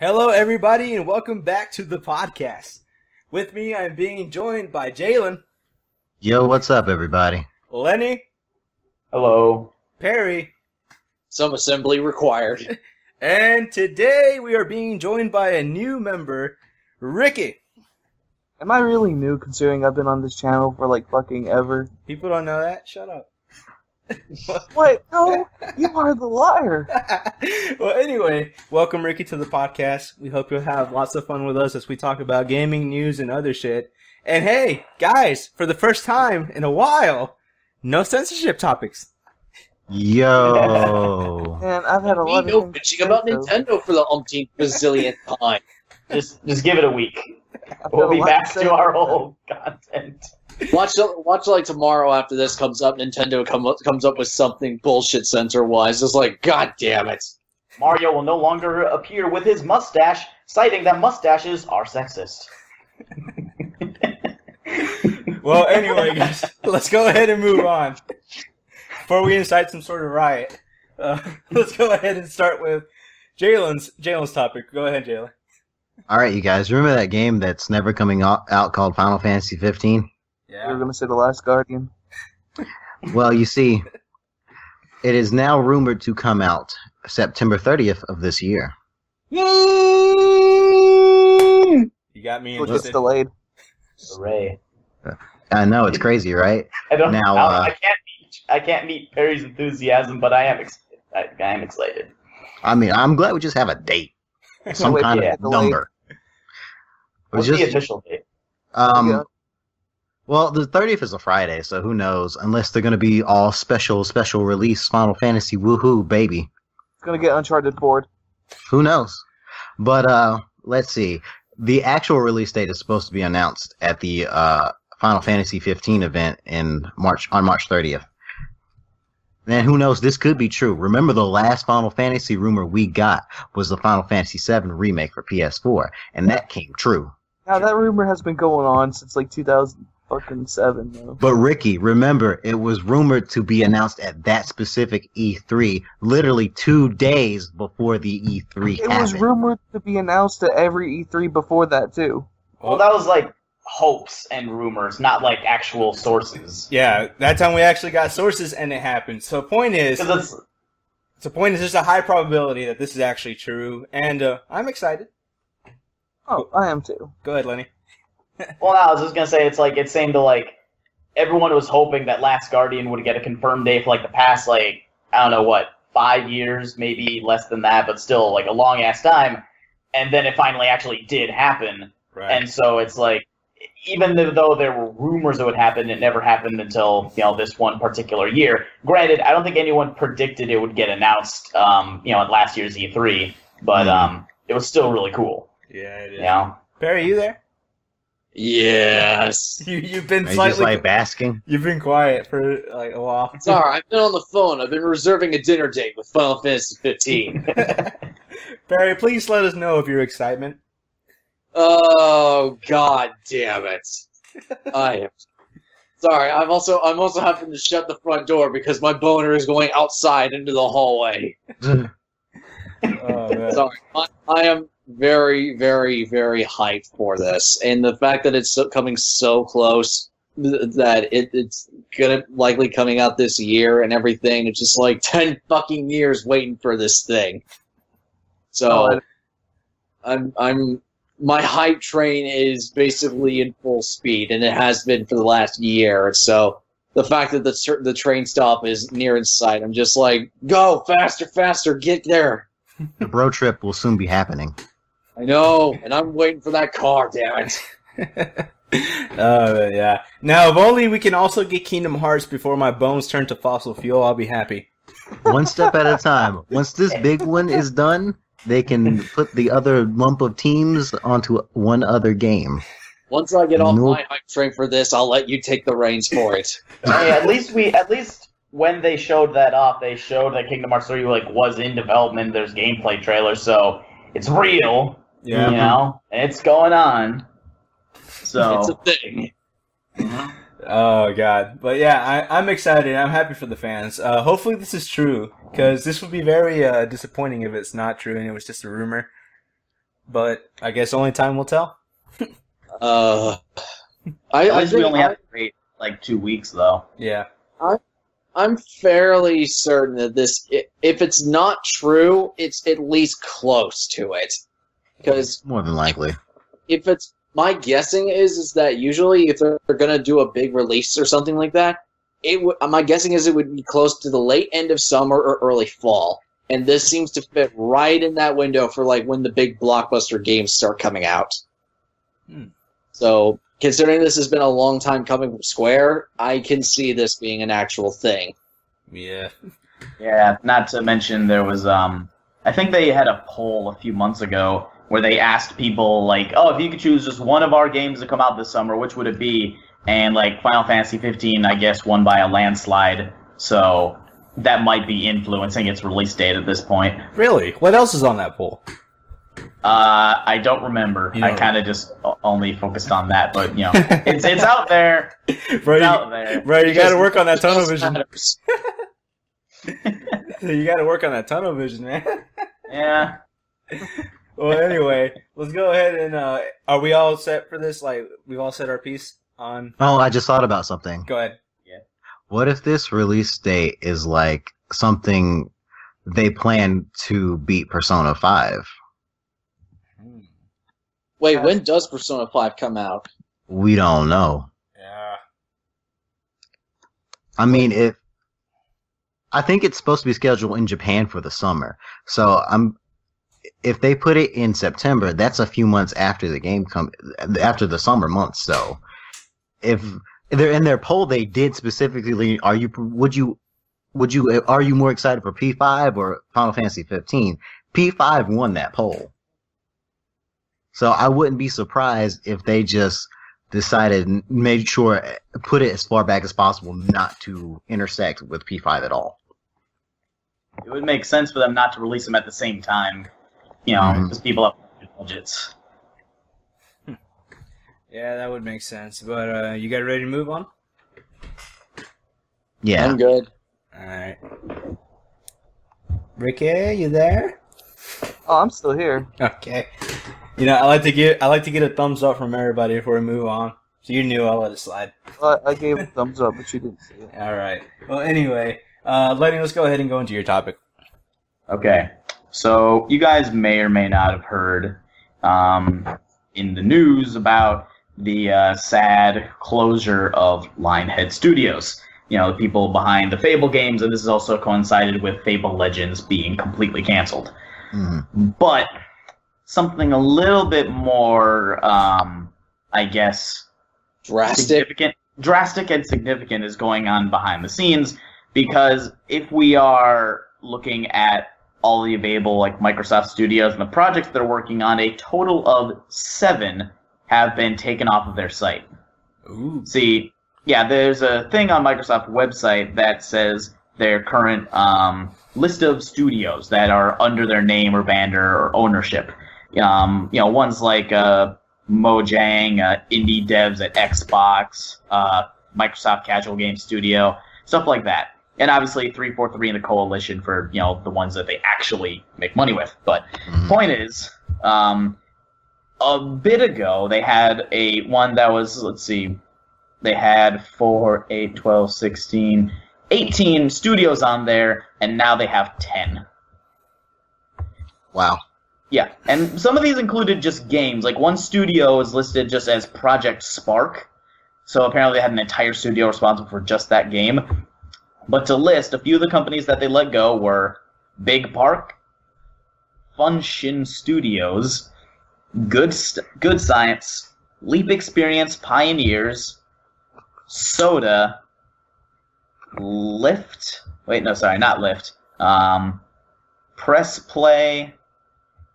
Hello, everybody, and welcome back to the podcast. With me, I'm being joined by Jalen. Yo, what's up, everybody? Lenny. Hello. Perry. Some assembly required. And today, we are being joined by a new member, Ricky. Am I really new considering I've been on this channel for like fucking ever? People don't know that? Shut up. What? No, you are the liar. Well, anyway, welcome Ricky to the podcast. We hope you'll have lots of fun with us as we talk about gaming news and other shit. And hey, guys, for the first time in a while, no censorship topics. Yo. Man, I've had a lot no of bitching about Nintendo for the umpteenth bazillionth time. Just give it a week. I've We'll got a be lot back say to our about old content. Watch like tomorrow after this comes up, Nintendo comes up with something bullshit censor-wise. It's like, god damn it. Mario will no longer appear with his mustache, citing that mustaches are sexist. Well, anyway, guys, let's go ahead and move on. Before we incite some sort of riot, let's go ahead and start with Jalen's topic. Go ahead, Jalen. All right, you guys, remember that game that's never coming out called Final Fantasy 15? You were gonna say The Last Guardian. Well, you see, it is now rumored to come out September 30th of this year. You got me It was just interested. delayed. Hooray. I know, it's crazy, right? I can't meet Perry's enthusiasm, but I am excited. I mean, I'm glad we just have a date. Some Wait, kind yeah, of delayed. number. What's the official date? Yeah. Well, the 30th is a Friday, so who knows? Unless they're going to be all special release Final Fantasy woohoo, baby. It's gonna get Uncharted bored. Who knows? But let's see. The actual release date is supposed to be announced at the Final Fantasy 15 event on March 30th. And who knows? This could be true. Remember, the last Final Fantasy rumor we got was the Final Fantasy 7 remake for PS4, and that came true. Now that rumor has been going on since like 2007, though. But Ricky, remember, it was rumored to be announced at that specific E3, literally 2 days before the E3 It happened. was rumored to be announced at every E3 before that too. Well, that was like hopes and rumors, not like actual sources. Yeah, that time we actually got sources and it happened. So the point is, there's a high probability that this is actually true, and I'm excited. Oh, I am too. Go ahead, Lenny. Well, no, I was just gonna say it seemed to like everyone was hoping that Last Guardian would get a confirmed date for like the past like I don't know what 5 years, maybe less than that, but still like a long ass time, and then it finally actually did happen. Right. And so it's like, even though there were rumors it would happen, it never happened until this one particular year. Granted, I don't think anyone predicted it would get announced, at last year's E3, but it was still really cool. Yeah, it is. You know? Perry, you there? Yes. You've been Are you just slightly like basking? You've been quiet for like a while. Sorry, I've been on the phone. I've been reserving a dinner date with Final Fantasy 15. Perry, please let us know of your excitement. Oh, god damn it. I am sorry, I'm also having to shut the front door because my boner is going outside into the hallway. Oh, man. Sorry. I am very, very, very hyped for this. And the fact that it's coming so close, that it's gonna likely coming out this year and everything, it's just like 10 fucking years waiting for this thing. So, my hype train is basically in full speed, and it has been for the last year. So the fact that the train stop is near in sight, I'm just like, go faster, faster, get there. The bro trip will soon be happening. I know, and I'm waiting for that car. Damn it! Yeah. Now, if only we can also get Kingdom Hearts before my bones turn to fossil fuel, I'll be happy. One step at a time. Once this big one is done, they can put the other lump of teams onto one other game. Once I get off my hype train for this, I'll let you take the reins for it. Hey, at least when they showed that off, they showed that Kingdom Hearts 3 was in development. There's gameplay trailers, so it's real. Yeah. It's going on. So It's a thing. Oh, God. But yeah, I'm excited. I'm happy for the fans. Hopefully this is true, because this would be very disappointing if it's not true and it was just a rumor. but I guess only time will tell. I At least we think only have to wait like 2 weeks, though. Yeah. I'm fairly certain that this, if it's not true, it's at least close to it. Because More than likely. if it's, my guessing is that usually if they're going to do a big release or something like that, my guessing is it would be close to the late end of summer or early fall. And this seems to fit right in that window for like when the big blockbuster games start coming out. So, considering this has been a long time coming from Square, I can see this being an actual thing. Yeah. Yeah, not to mention there was, I think they had a poll a few months ago where they asked people, like, oh, if you could choose just one of our games to come out this summer, which would it be? And, like, Final Fantasy 15, I guess, won by a landslide, so that might be influencing its release date at this point. Really? What else is on that poll? I don't remember. I kind of just only focused on that, but, you know, it's out there. Bro, It's out there. Bro, you got to work on that tunnel Just vision. matters. You got to work on that tunnel vision, man. Yeah. Well, anyway, let's go ahead and are we all set for this? Like, we've all said our piece on. Oh, I just thought about something. Go ahead. What if this release date is like something they plan to beat Persona 5? Wait, when does Persona 5 come out? We don't know. Yeah. I mean, I think it's supposed to be scheduled in Japan for the summer. So if they put it in September, that's a few months after the game after the summer months. So if they're in their poll, they did specifically, are you more excited for P5 or Final Fantasy 15? P5 won that poll. So I wouldn't be surprised if they just decided, made sure, put it as far back as possible not to intersect with P5 at all. It would make sense for them not to release them at the same time, you know, because people have budgets. Yeah, that would make sense. But you guys ready to move on? Yeah. I'm good. All right. Ricky, you there? Oh, I'm still here. Okay. You know, I like to get a thumbs up from everybody before we move on. So you knew I'll let it slide. I gave a thumbs up, but you didn't see it. All right. Well, anyway, Lenny, let's go ahead and go into your topic. Okay, so you guys may or may not have heard in the news about the sad closure of Lionhead Studios. You know, the people behind the Fable games, and this has also coincided with Fable Legends being completely canceled. Mm-hmm. But something a little bit more, I guess, drastic and significant is going on behind the scenes, because if we are looking at all the available like Microsoft Studios and the projects they're working on, a total of 7 have been taken off of their site. Ooh. See, yeah, there's a thing on Microsoft's website that says their current list of studios that are under their name or banner or ownership. You know, ones like Mojang, indie devs at Xbox, Microsoft Casual Game Studio, stuff like that. And obviously 343 and the Coalition for, you know, the ones that they actually make money with. But point is, a bit ago they had one that was, let's see, they had 4, 8, 12, 16, 18 studios on there, and now they have 10. Wow. Yeah, and some of these included just games. Like, one studio is listed just as Project Spark, so apparently they had an entire studio responsible for just that game. But to list, a few of the companies that they let go were Big Park, Funshin Studios, Good Science, Leap Experience Pioneers, Soda, Lift. Wait, no, sorry, not Lift. Press Play,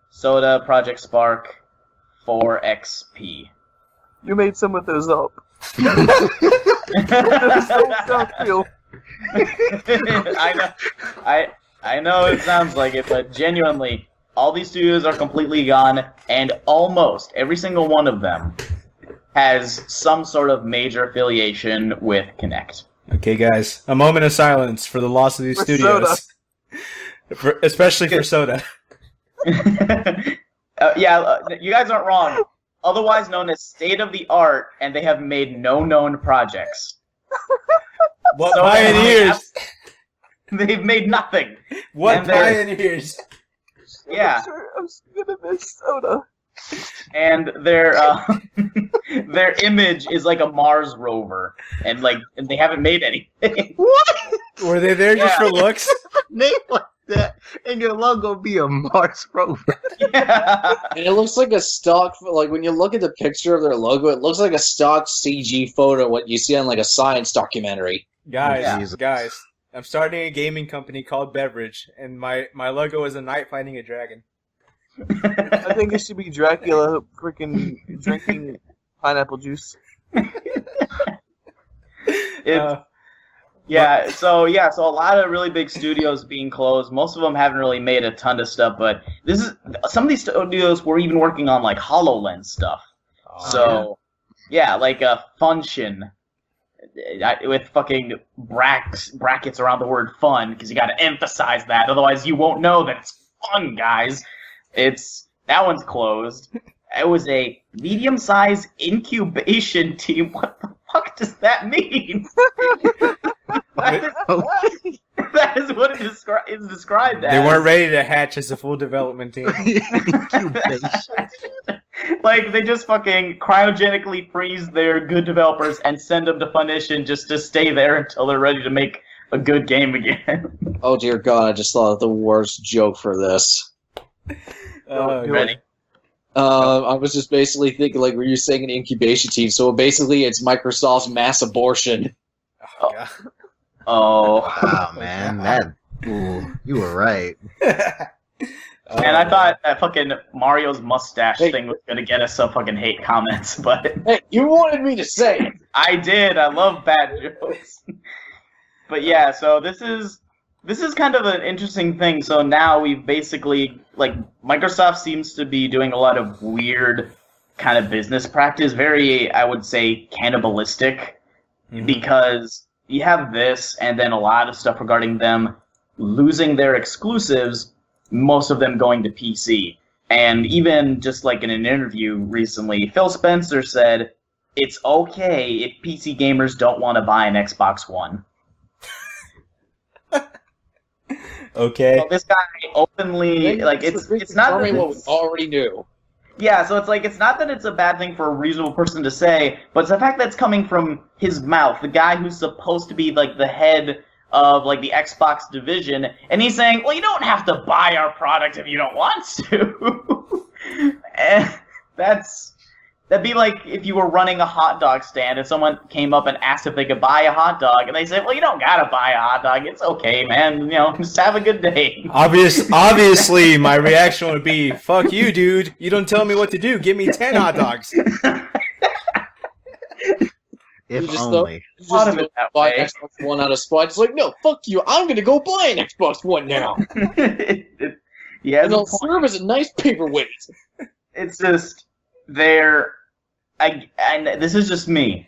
Soda, Project Spark, 4XP. You made some of those up. I know it sounds like it, but genuinely, all these studios are completely gone, and almost every single one of them has some sort of major affiliation with Kinect. Okay, guys, a moment of silence for the loss of these studios. Especially for Soda. You guys aren't wrong. Otherwise known as state of the art, and they have made no known projects. What pioneers? They've made nothing. What pioneers? Yeah. I'm gonna miss soda. And their image is like a Mars rover, and they haven't made anything. What? Were they there just for looks? Name like that, and your logo be a Mars rover. Yeah. And it looks like a stock, like when you look at the picture of their logo, it looks like a stock CG photo, what you see on like a science documentary. Guys, I'm starting a gaming company called Beverage, and my logo is a knight fighting a dragon. I think it should be Dracula freaking drinking pineapple juice. So a lot of really big studios being closed. Most of them haven't really made a ton of stuff, but some of these studios were even working on like HoloLens stuff. Like a Function with fucking brackets around the word fun, because you got to emphasize that, otherwise you won't know that it's fun, guys. That one's closed. It was a medium-sized incubation team. What the fuck does that mean? That is what it is described as. They weren't ready to hatch as a full development team. Like, they just fucking cryogenically freeze their good developers and send them to Funimation just to stay there until they're ready to make a good game again. Oh dear God, I just thought of the worst joke for this. Ready? I was just basically thinking, like, were you saying an incubation team? So basically, it's Microsoft's mass abortion. Oh, God. Oh. Wow, man. You were right. And I thought that fucking Mario's mustache thing was going to get us some fucking hate comments, but... Hey, you wanted me to say it! I did. I love bad jokes. But yeah, so this is kind of an interesting thing. So now we've basically, like, Microsoft seems to be doing a lot of weird kind of business practice, very, I would say, cannibalistic, because you have this, and then a lot of stuff regarding them losing their exclusives, most of them going to PC. And even just like in an interview recently, Phil Spencer said, it's okay if PC gamers don't want to buy an Xbox One. Okay. So this guy openly, like, it's not that what we already knew. Yeah, so it's like, it's not that it's a bad thing for a reasonable person to say, but it's the fact that it's coming from his mouth, the guy who's supposed to be, like, the head of, like, the Xbox division, and he's saying, well, you don't have to buy our product if you don't want to. And that'd be like if you were running a hot dog stand and someone came up and asked if they could buy a hot dog, and they said, well, you don't gotta buy a hot dog, it's okay, man, you know, just have a good day. Obviously, my reaction would be, fuck you, dude, you don't tell me what to do, give me 10 hot dogs. If only. Thought of it that buy way. Xbox One out of spite. It's like, no, fuck you, I'm gonna go buy an Xbox One now. Yeah, And it'll serve as a nice paperweight. it's just, and this is just me.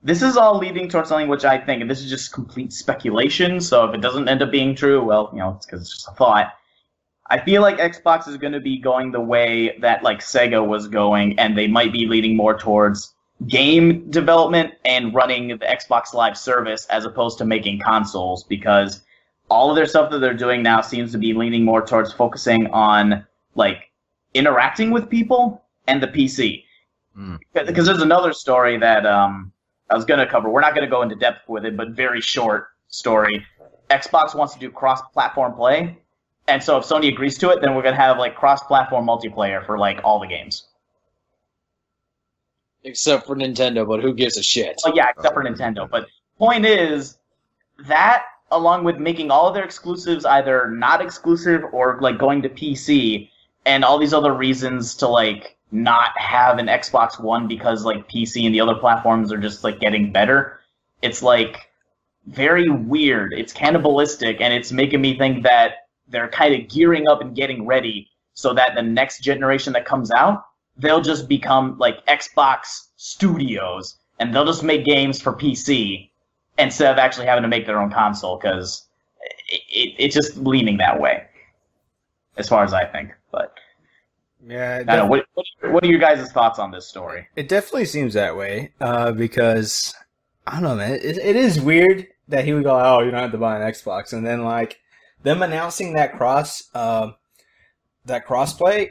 This is all leading towards something which I think, and this is just complete speculation, so if it doesn't end up being true, well, you know, it's because it's just a thought. I feel like Xbox is going to be going the way that, like, Sega was going, and they might be leaning more towards game development and running the Xbox Live service as opposed to making consoles, because all of their stuff that they're doing now seems to be leaning more towards focusing on, like, interacting with people and the PC. Because there's another story that I was going to cover. We're not going to go into depth with it, but very short story. Xbox wants to do cross-platform play, and so if Sony agrees to it, then we're going to have, like, cross-platform multiplayer for, like, all the games. Except for Nintendo, but who gives a shit? Well, yeah, except for Nintendo. But point is, that, along with making all of their exclusives either not exclusive or, like, going to PC, and all these other reasons to, like, not have an Xbox One because, like, PC and the other platforms are just, like, getting better. It's, like, very weird. It's cannibalistic, and it's making me think that they're kind of gearing up and getting ready so that the next generation that comes out, they'll just become, like, Xbox Studios, and they'll just make games for PC instead of actually having to make their own console, because it's just leaning that way, as far as I think. But Yeah, I don't know, what are your guys' thoughts on this story? it definitely seems that way. Because I don't know, man. It is weird that he would go, "Oh, you don't have to buy an Xbox," and then like them announcing that crossplay.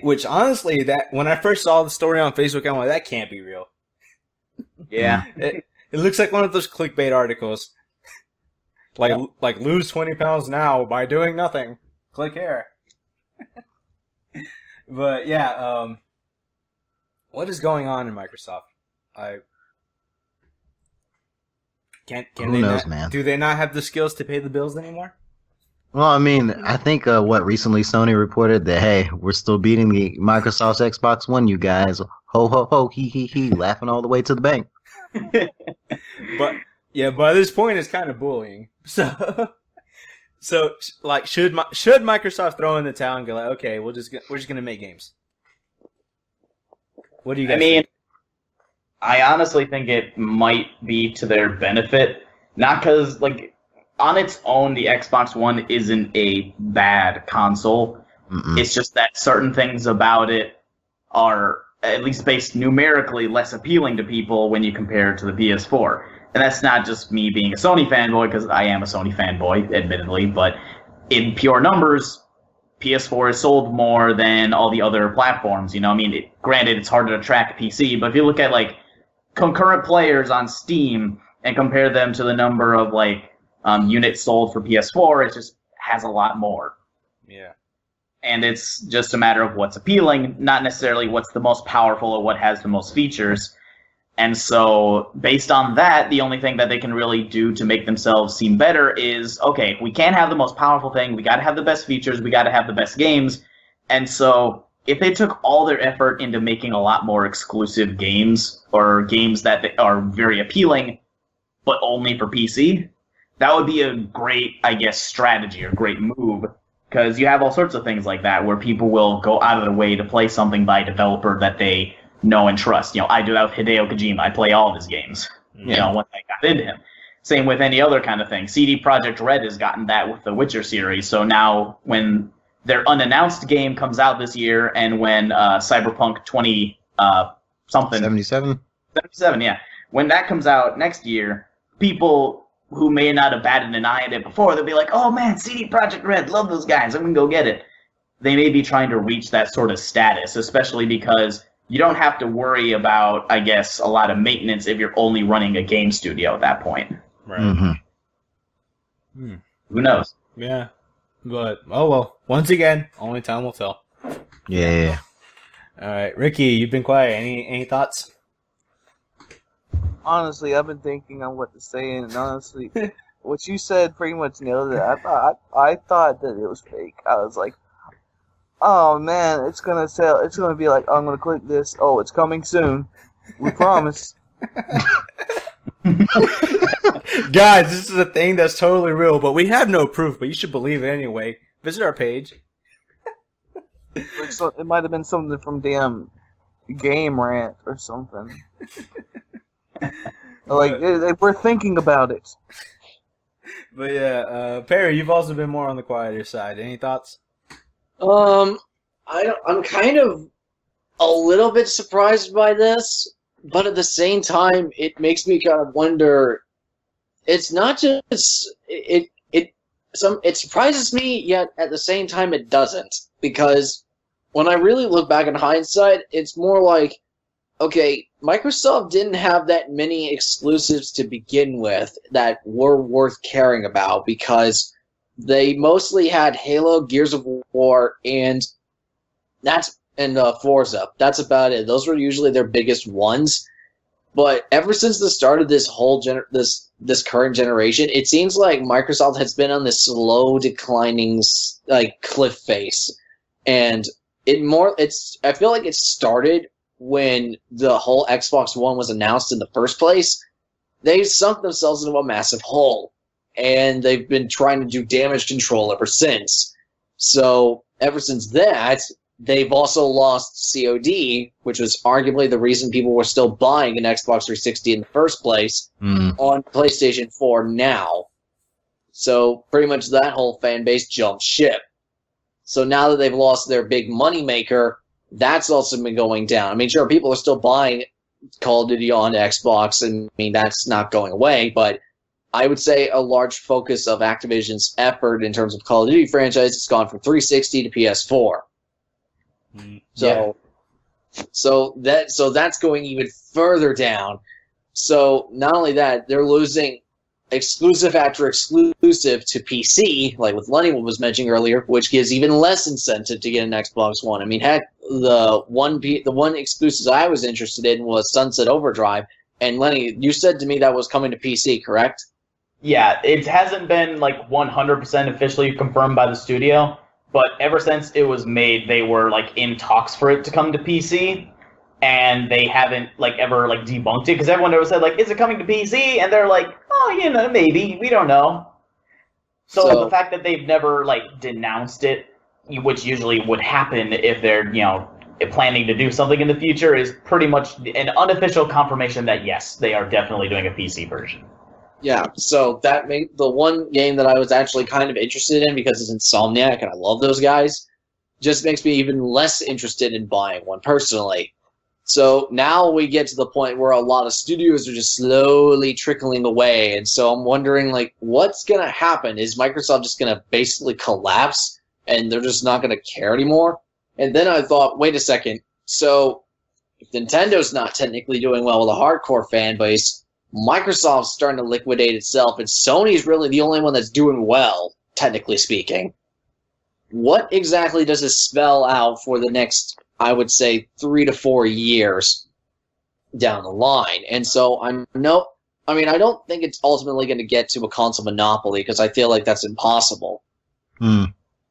Which honestly, that when I first saw the story on Facebook, I'm like, that can't be real. Yeah. It looks like one of those clickbait articles. Like lose 20 pounds now by doing nothing. Click here. But yeah, what is going on in Microsoft? Who knows, man? Do they not have the skills to pay the bills anymore? Well, I mean, I think recently Sony reported that, hey, we're still beating the Microsoft's Xbox One, you guys. Ho, ho, ho, he, laughing all the way to the bank. But yeah, by this point, it's kind of bullying. So like, should Microsoft throw in the towel and go like, okay, we're just gonna make games? What do you guys think? I honestly think it might be to their benefit, not because like on its own the Xbox One isn't a bad console. Mm-mm. It's just that certain things about it are, at least based numerically, less appealing to people when you compare it to the PS4. And that's not just me being a Sony fanboy, because I am a Sony fanboy, admittedly, but in pure numbers, PS4 has sold more than all the other platforms. You know, I mean, granted, it's harder to track PC, but if you look at like concurrent players on Steam and compare them to the number of like units sold for PS4, it just has a lot more. Yeah. And it's just a matter of what's appealing, not necessarily what's the most powerful or what has the most features. And so, based on that, the only thing that they can really do to make themselves seem better is, okay, we can't have the most powerful thing, we gotta have the best features, we gotta have the best games. And so, if they took all their effort into making a lot more exclusive games, or games that are very appealing, but only for PC, that would be a great, I guess, strategy or great move. Because you have all sorts of things like that, where people will go out of their way to play something by a developer that they know and trust. You know, I do that with Hideo Kojima. I play all of his games, you know, once I got into him. Same with any other kind of thing. CD Projekt Red has gotten that with the Witcher series. So now when their unannounced game comes out this year, and when Cyberpunk 77? 77, yeah. When that comes out next year, people who may not have batted an eye at it before, they'll be like, oh man, CD Projekt Red, love those guys, I'm going to go get it. They may be trying to reach that sort of status, especially because you don't have to worry about, I guess, a lot of maintenance if you're only running a game studio at that point. Right. Mm-hmm. Who knows? Yeah. But, oh well. Once again, only time will tell. Yeah. All right. Ricky, you've been quiet. Any thoughts? Honestly, I've been thinking on what to say, and honestly, what you said pretty much nailed it. I thought that it was fake. I was like, oh man, it's gonna sell. It's gonna be like, I'm gonna click this. Oh, it's coming soon. We promise. Guys, this is a thing that's totally real, but we have no proof, but you should believe it anyway. Visit our page. So it might have been something from damn Game Rant or something. Like, we're thinking about it. But yeah, Perry, you've also been more on the quieter side. Any thoughts? I'm kind of a little bit surprised by this, but at the same time, it makes me kind of wonder. It's not just it surprises me, yet at the same time it doesn't, because when I really look back in hindsight, it's more like, okay, Microsoft didn't have that many exclusives to begin with that were worth caring about, because they mostly had Halo, Gears of War, and Forza. That's about it. Those were usually their biggest ones. But ever since the start of this whole this current generation, it seems like Microsoft has been on this slow declining cliff face, and I feel like it started when the whole Xbox One was announced in the first place. They sunk themselves into a massive hole, and they've been trying to do damage control ever since. So ever since that, they've also lost COD, which was arguably the reason people were still buying an Xbox 360 in the first place, on PlayStation 4 now. So pretty much that whole fan base jumped ship. So now that they've lost their big moneymaker, that's also been going down. I mean, sure, people are still buying Call of Duty on Xbox, and I mean, that's not going away, but I would say a large focus of Activision's effort in terms of Call of Duty franchise has gone from 360 to PS4. So that's going even further down. So not only that, they're losing exclusive after exclusive to PC, like what Lenny was mentioning earlier, which gives even less incentive to get an Xbox One. I mean, heck, the one exclusive I was interested in was Sunset Overdrive, and Lenny, you said to me that was coming to PC, correct? Yeah, it hasn't been like 100% officially confirmed by the studio, but ever since it was made, they were like in talks for it to come to PC, and they haven't like ever like debunked it, because everyone ever said like, is it coming to PC? And they're like, oh, you know, maybe, we don't know. So the fact that they've never like denounced it, which usually would happen if they're, you know, planning to do something in the future, is pretty much an unofficial confirmation that yes, they are definitely doing a PC version. Yeah, so that made the one game that I was actually kind of interested in, because it's Insomniac and I love those guys, just makes me even less interested in buying one personally. So now we get to the point where a lot of studios are just slowly trickling away, and so I'm wondering, like, what's going to happen? Is Microsoft just going to basically collapse and they're just not going to care anymore? And then I thought, wait a second, so if Nintendo's not technically doing well with a hardcore fan base, Microsoft's starting to liquidate itself, and Sony's really the only one that's doing well, technically speaking. What exactly does this spell out for the next, I would say, 3 to 4 years down the line? And so I don't think it's ultimately going to get to a console monopoly, because I feel like that's impossible.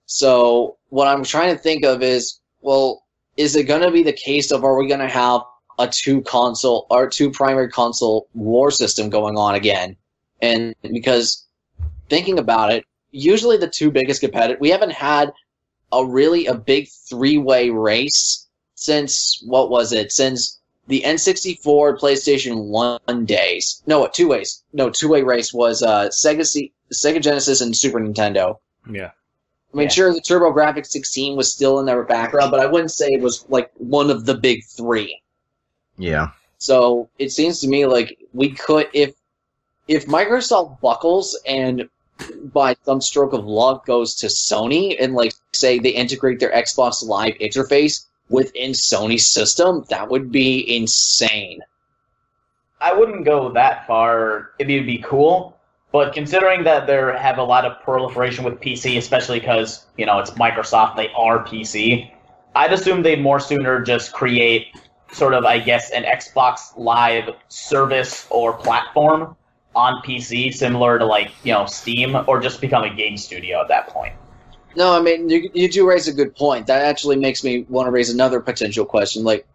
So what I'm trying to think of is, well, is it going to be the case of, are we going to have a two primary console war system going on again? And because thinking about it, usually the two biggest competitors, we haven't had a big three-way race since, what was it? Since the N64 PlayStation 1 days. No, two-way race was Sega Genesis and Super Nintendo. Yeah. I mean, sure, the TurboGrafx 16 was still in their background, but I wouldn't say it was like one of the big three. Yeah. So it seems to me like we could, if Microsoft buckles and by some stroke of luck goes to Sony and, like, say they integrate their Xbox Live interface within Sony's system, that would be insane. I wouldn't go that far. It would be cool, but considering that they have a lot of proliferation with PC, especially because, you know, it's Microsoft, they are PC, I'd assume they'd more sooner just create sort of, I guess, an Xbox Live service or platform on PC, similar to, like, you know, Steam, or just become a game studio at that point. No, I mean, you do raise a good point. That actually makes me want to raise another potential question. Like,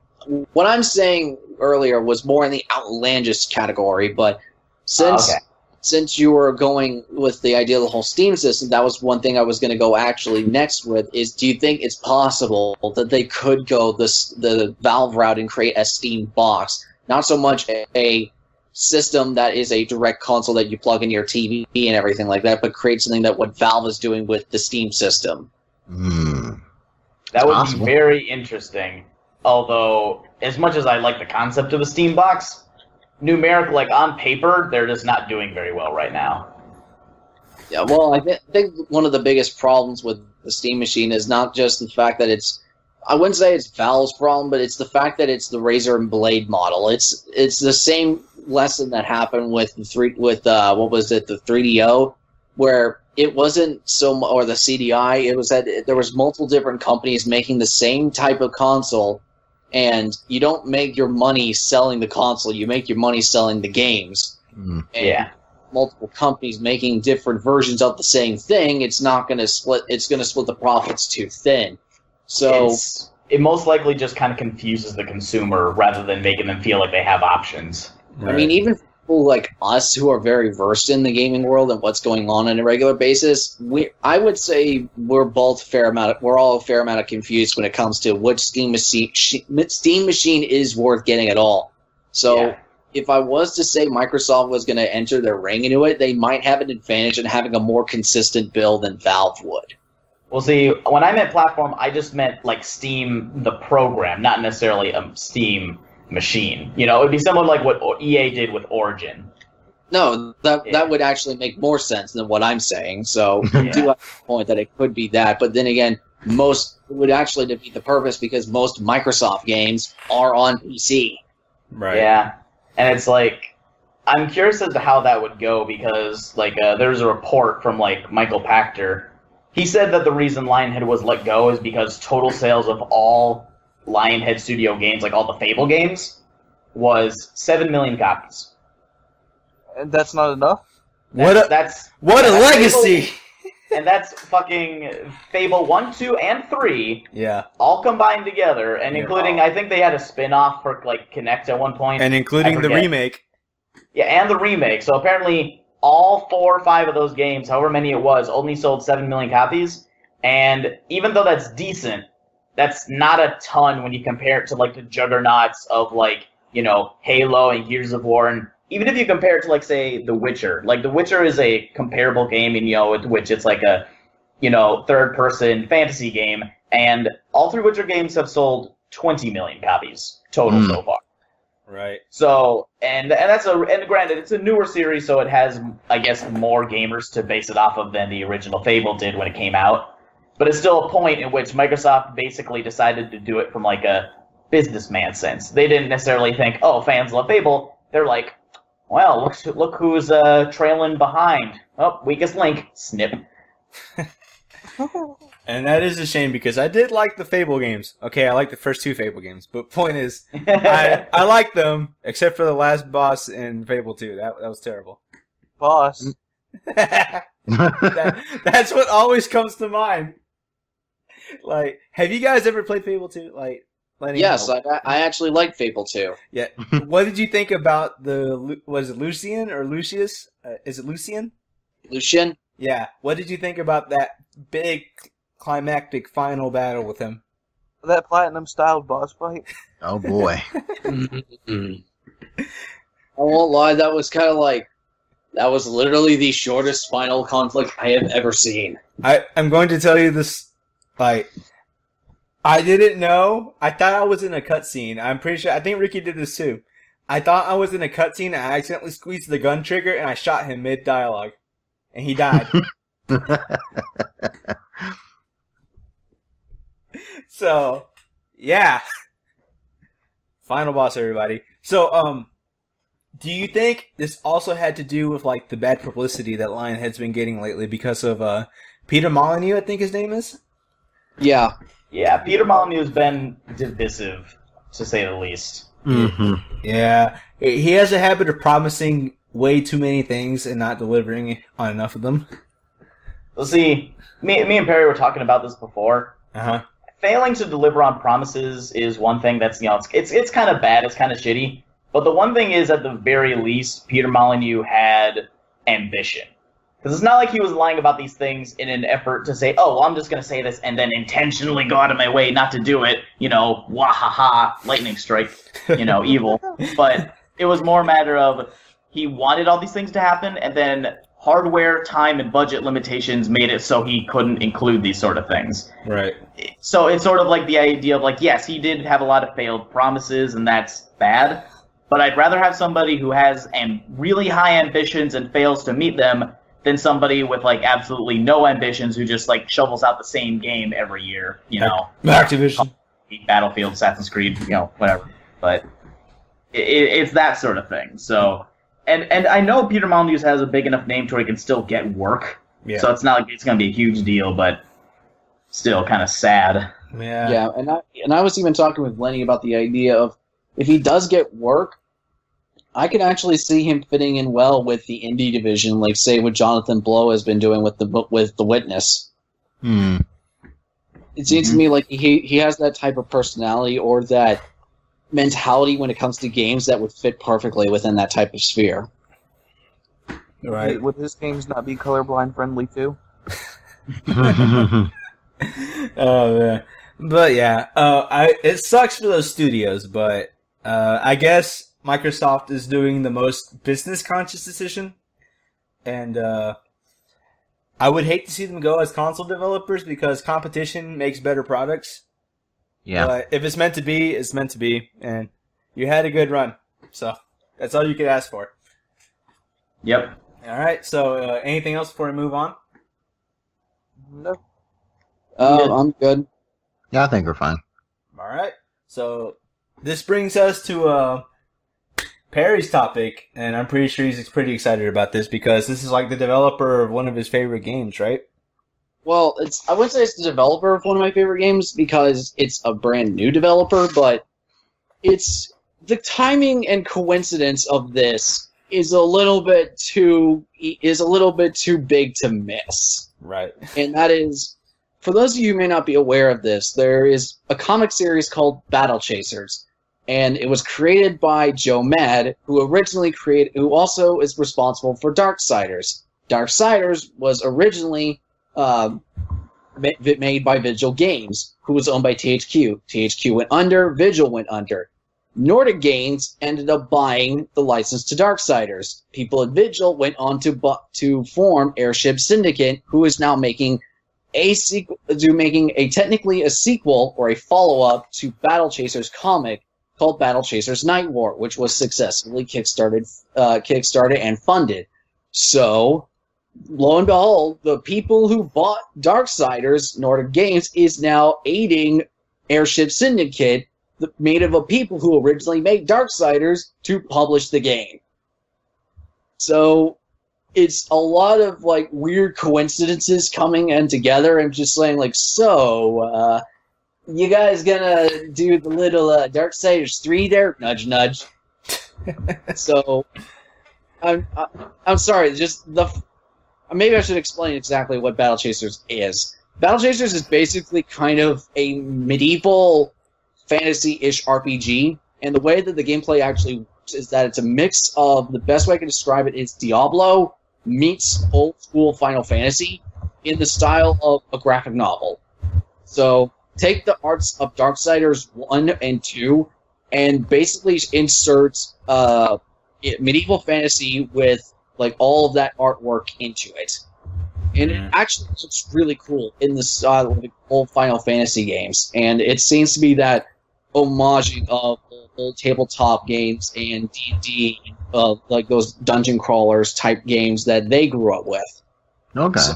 what I'm saying earlier was more in the outlandish category, but since you were going with the idea of the whole Steam system, that was one thing I was going to go actually next with, is do you think it's possible that they could go the Valve route and create a Steam box? Not so much a system that is a direct console that you plug in your TV and everything like that, but create something that what Valve is doing with the Steam system. That would be very interesting. Although, as much as I like the concept of a Steam box, numeric, like on paper, they're just not doing very well right now. Yeah, well, I think one of the biggest problems with the Steam machine is not just the fact that I wouldn't say it's Valve's problem, but it's the fact that it's the razor and blade model. It's the same lesson that happened with the 3DO, where it wasn't or the CDI. It was that there was multiple different companies making the same type of console, and you don't make your money selling the console. You make your money selling the games. And multiple companies making different versions of the same thing, it's not going to split. It's going to split the profits too thin. So it most likely just kind of confuses the consumer rather than making them feel like they have options. Right. I mean, even people like us who are very versed in the gaming world and what's going on a regular basis, I would say we're all a fair amount of confused when it comes to which Steam machine is worth getting at all. So if I was to say Microsoft was going to enter their ring into it, they might have an advantage in having a more consistent build than Valve would. Well, see, when I meant platform, I just meant like Steam, the program, not necessarily a Steam machine. You know, it would be similar to like what EA did with Origin. No, that would actually make more sense than what I'm saying. So you do have a point that it could be that, but then again, most would actually defeat the purpose because most Microsoft games are on PC. Right. Yeah, and it's like I'm curious as to how that would go because like there's a report from like Michael Pachter. He said that the reason Lionhead was let go is because total sales of all Lionhead Studio games, like all the Fable games, was 7 million copies. And that's not enough? What a legacy! Fable, and that's fucking Fable 1, 2, and 3. Yeah. All combined together, and including, I think they had a spin-off for like Kinect at one point. And including the remake. Yeah, and the remake. So apparently all 4 or 5 of those games, however many it was, only sold 7 million copies. And even though that's decent, that's not a ton when you compare it to like the juggernauts of like, you know, Halo and Gears of War. And even if you compare it to like, say, The Witcher. Like, The Witcher is a comparable game, and, you know, with which it's like a, you know, third-person fantasy game. And all 3 Witcher games have sold 20 million copies total so far. Right. So, and granted, it's a newer series, so it has, I guess, more gamers to base it off of than the original Fable did when it came out. But it's still a point in which Microsoft basically decided to do it from like a businessman sense. They didn't necessarily think, oh, fans love Fable. They're like, well, look who's trailing behind. Oh, weakest link. Snip. And that is a shame because I did like the Fable games. Okay, I like the first 2 Fable games, but point is, I like them except for the last boss in Fable 2. That was terrible. Boss. That's what always comes to mind. Like, have you guys ever played Fable 2? Like, yes, I actually like Fable 2. Yeah. What did you think about was it Lucian or Lucius? Is it Lucian? Lucian? Yeah. What did you think about that big climactic final battle with him? That platinum-styled boss fight? Oh, boy. I won't lie, that was kind of like, that was literally the shortest final conflict I have ever seen. I'm going to tell you this, like, I didn't know. I thought I was in a cutscene. I'm pretty sure, I think Ricky did this too. I thought I was in a cutscene and I accidentally squeezed the gun trigger and I shot him mid-dialogue. And he died. So, yeah. Final boss, everybody. So, do you think this also had to do with, like, the bad publicity that Lionhead's been getting lately because of, Peter Molyneux, I think his name is? Yeah. Yeah, Peter Molyneux's been divisive, to say the least. Mm-hmm. Yeah. He has a habit of promising way too many things and not delivering on enough of them. Well, see, me and Perry were talking about this before. Uh-huh. Failing to deliver on promises is one thing that's, you know, it's kind of bad, it's kind of shitty. But the one thing is, at the very least, Peter Molyneux had ambition. Because it's not like he was lying about these things in an effort to say, oh, well, I'm just going to say this and then intentionally go out of my way not to do it, you know, wahaha, lightning strike, you know, evil. But it was more a matter of he wanted all these things to happen, and then hardware, time, and budget limitations made it so he couldn't include these sort of things. Right. So it's sort of like the idea of, like, yes, he did have a lot of failed promises, and that's bad, but I'd rather have somebody who has really high ambitions and fails to meet them than somebody with, like, absolutely no ambitions who just, like, shovels out the same game every year, you know. Activision. Battlefield, Assassin's Creed, you know, whatever. But it's that sort of thing. So, and I know Peter Molyneux has a big enough name to where he can still get work. Yeah. So it's not like it's going to be a huge deal, but still kind of sad. Yeah. Yeah, and I was even talking with Lenny about the idea of if he does get work, I could actually see him fitting in well with the indie division, like say what Jonathan Blow has been doing with the Witness. Hmm. It seems to me like he has that type of personality or that mentality when it comes to games that would fit perfectly within that type of sphere. Right. Would his games not be colorblind friendly too? Oh man. But yeah, it sucks for those studios, but I guess Microsoft is doing the most business conscious decision, and I would hate to see them go as console developers because competition makes better products. Yeah. But if it's meant to be, it's meant to be. And you had a good run. So that's all you could ask for. Yep. All right. So anything else before we move on? No. I'm good. Yeah, I think we're fine. All right. So this brings us to Perry's topic, and I'm pretty sure he's pretty excited about this because this is like the developer of one of his favorite games, right? Well, I wouldn't say it's the developer of one of my favorite games because it's a brand new developer, but it's the timing and coincidence of this is a little bit too big to miss. Right. And that is, for those of you who may not be aware of this, there is a comic series called Battle Chasers, and it was created by Joe Mad, who also is responsible for Darksiders. Darksiders was originally made by Vigil Games, who was owned by THQ. THQ went under, Vigil went under. Nordic Games ended up buying the license to Darksiders. People at Vigil went on to form Airship Syndicate, who is now making technically a sequel or a follow-up to Battle Chasers comic called Battle Chasers Nightwar, which was successfully kickstarted and funded. So, lo and behold, the people who bought Darksiders, Nordic Games, is now aiding Airship Syndicate, made up of people who originally made Darksiders, to publish the game. So, it's a lot of like weird coincidences coming in together. I'm just saying, like, you guys gonna do the little Darksiders 3 there? Nudge, nudge. So, I'm sorry. Maybe I should explain exactly what Battle Chasers is. Battle Chasers is basically kind of a medieval fantasy-ish RPG, and the way that the gameplay actually works is that it's a mix of, the best way I can describe it is Diablo meets old school Final Fantasy in the style of a graphic novel. So take the arts of Darksiders 1 and 2 and basically insert medieval fantasy with like all of that artwork into it. And it actually looks really cool in the style of the old Final Fantasy games. And it seems to be that homaging of old tabletop games and D&D, like those dungeon crawlers type games that they grew up with. Okay. So,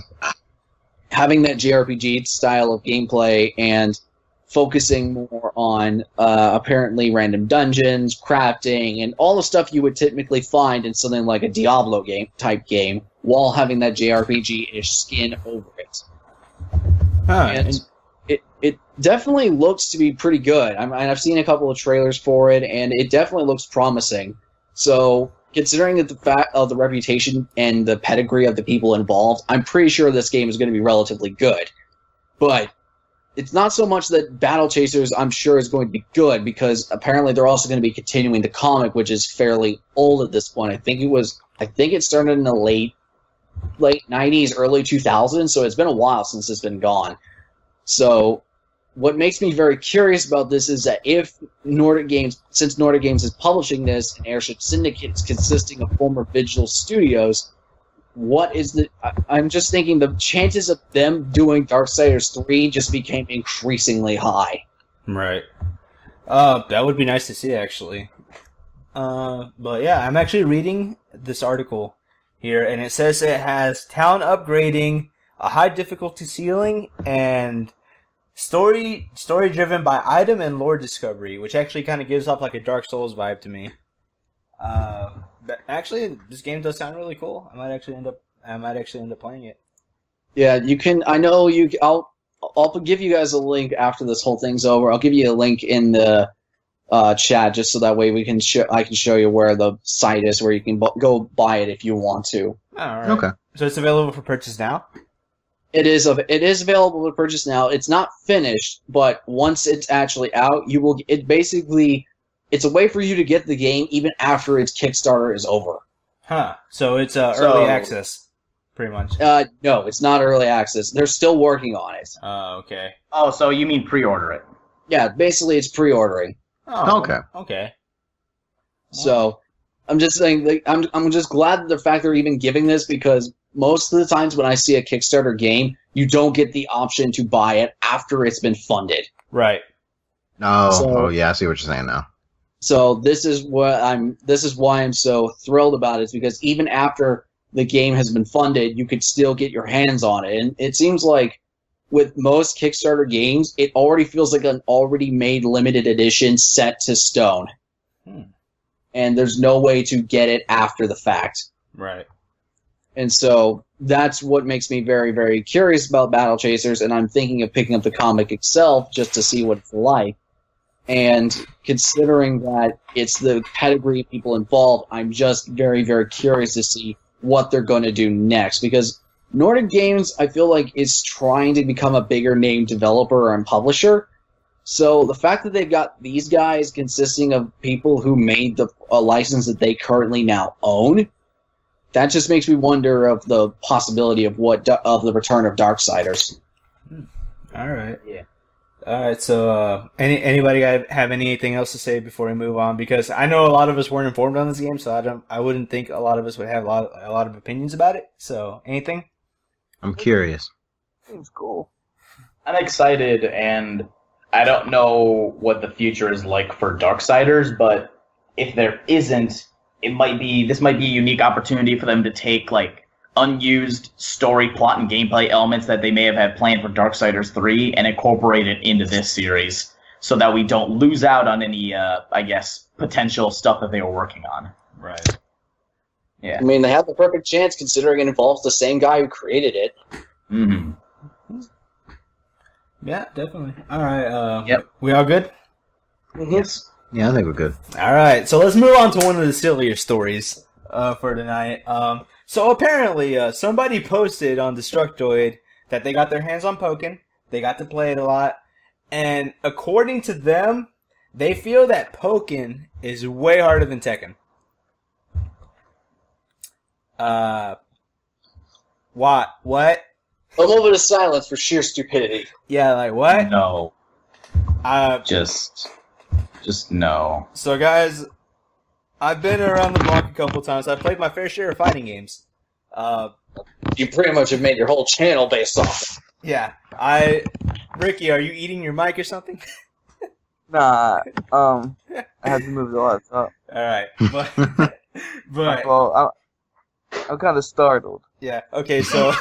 having that JRPG style of gameplay and focusing more on apparently random dungeons, crafting, and all the stuff you would typically find in something like a Diablo type game, while having that JRPG-ish skin over it. And it definitely looks to be pretty good. I've seen a couple of trailers for it, and it definitely looks promising. So, considering that the fact of the reputation and the pedigree of the people involved, I'm pretty sure this game is going to be relatively good. But it's not so much that Battle Chasers, I'm sure, is going to be good, because apparently they're also going to be continuing the comic, which is fairly old at this point. I think it started in the late 90s, early 2000s, so it's been a while since it's been gone. So, what makes me very curious about this is that since Nordic Games is publishing this, and Airship Syndicate is consisting of former Vigil Studios, I'm just thinking the chances of them doing Darksiders 3 just became increasingly high. Right. That would be nice to see, actually. But yeah, I'm actually reading this article here, and it says it has town upgrading, a high difficulty ceiling, and story driven by item and lore discovery, which actually kind of gives off like a Dark Souls vibe to me. But actually, this game does sound really cool. I might actually end up playing it. Yeah, you can. I know you. I'll give you guys a link after this whole thing's over. I'll give you a link in the chat just so that way I can show you where the site is where you can go buy it if you want to. All right. Okay. So it's available for purchase now? It is available to purchase now. It's not finished, but once it's actually out, you will. It's a way for you to get the game even after its Kickstarter is over. Huh. So it's early access, pretty much. No, it's not early access. They're still working on it. Oh, okay. Oh, so you mean pre-order it? Yeah, basically it's pre-ordering. Oh, Okay. Okay. So I'm just saying, I'm just glad that the fact they're even giving this, because most of the times when I see a Kickstarter game, you don't get the option to buy it after it's been funded. Right. Oh, yeah, I see what you're saying now. So this is why I'm so thrilled about it, is because even after the game has been funded, you could still get your hands on it. And it seems like with most Kickstarter games, it already feels like an already made limited edition set to stone. And there's no way to get it after the fact. Right. And so that's what makes me very, very curious about Battle Chasers, and I'm thinking of picking up the comic itself just to see what it's like. And considering that it's the pedigree of people involved, I'm just very, very curious to see what they're going to do next. Because Nordic Games, I feel like, is trying to become a bigger name developer and publisher. So the fact that they've got these guys consisting of people who made the license that they currently now own, that just makes me wonder of the possibility of of the return of Darksiders. All right. Yeah. All right. So, anybody have anything else to say before we move on? Because I know a lot of us weren't informed on this game, so I wouldn't think a lot of us would have a lot of opinions about it. So, anything? I'm curious. Seems cool. I'm excited, and I don't know what the future is like for Darksiders, but if there isn't, this might be a unique opportunity for them to take like unused story, plot, and gameplay elements that they may have had planned for Darksiders 3 and incorporate it into this series, so that we don't lose out on any, I guess, potential stuff that they were working on. Right. Yeah. I mean, they have the perfect chance considering it involves the same guy who created it. Mm-hmm. Yeah, definitely. All right. Yep. We all good? Yes. Yeah, I think we're good. All right. So let's move on to one of the sillier stories for tonight. So apparently, somebody posted on Destructoid that they got their hands on Pokken. They got to play it a lot. And according to them, they feel that Pokken is way harder than Tekken. What? A moment of silence for sheer stupidity. Yeah, like what? No. Uh, Just no. So guys, I've been around the block a couple times. I've played my fair share of fighting games. You pretty much have made your whole channel based off it. Yeah. Ricky, are you eating your mic or something? Nah, I had to move the laptop. Alright. But Well, I'm kind of startled. yeah, okay, so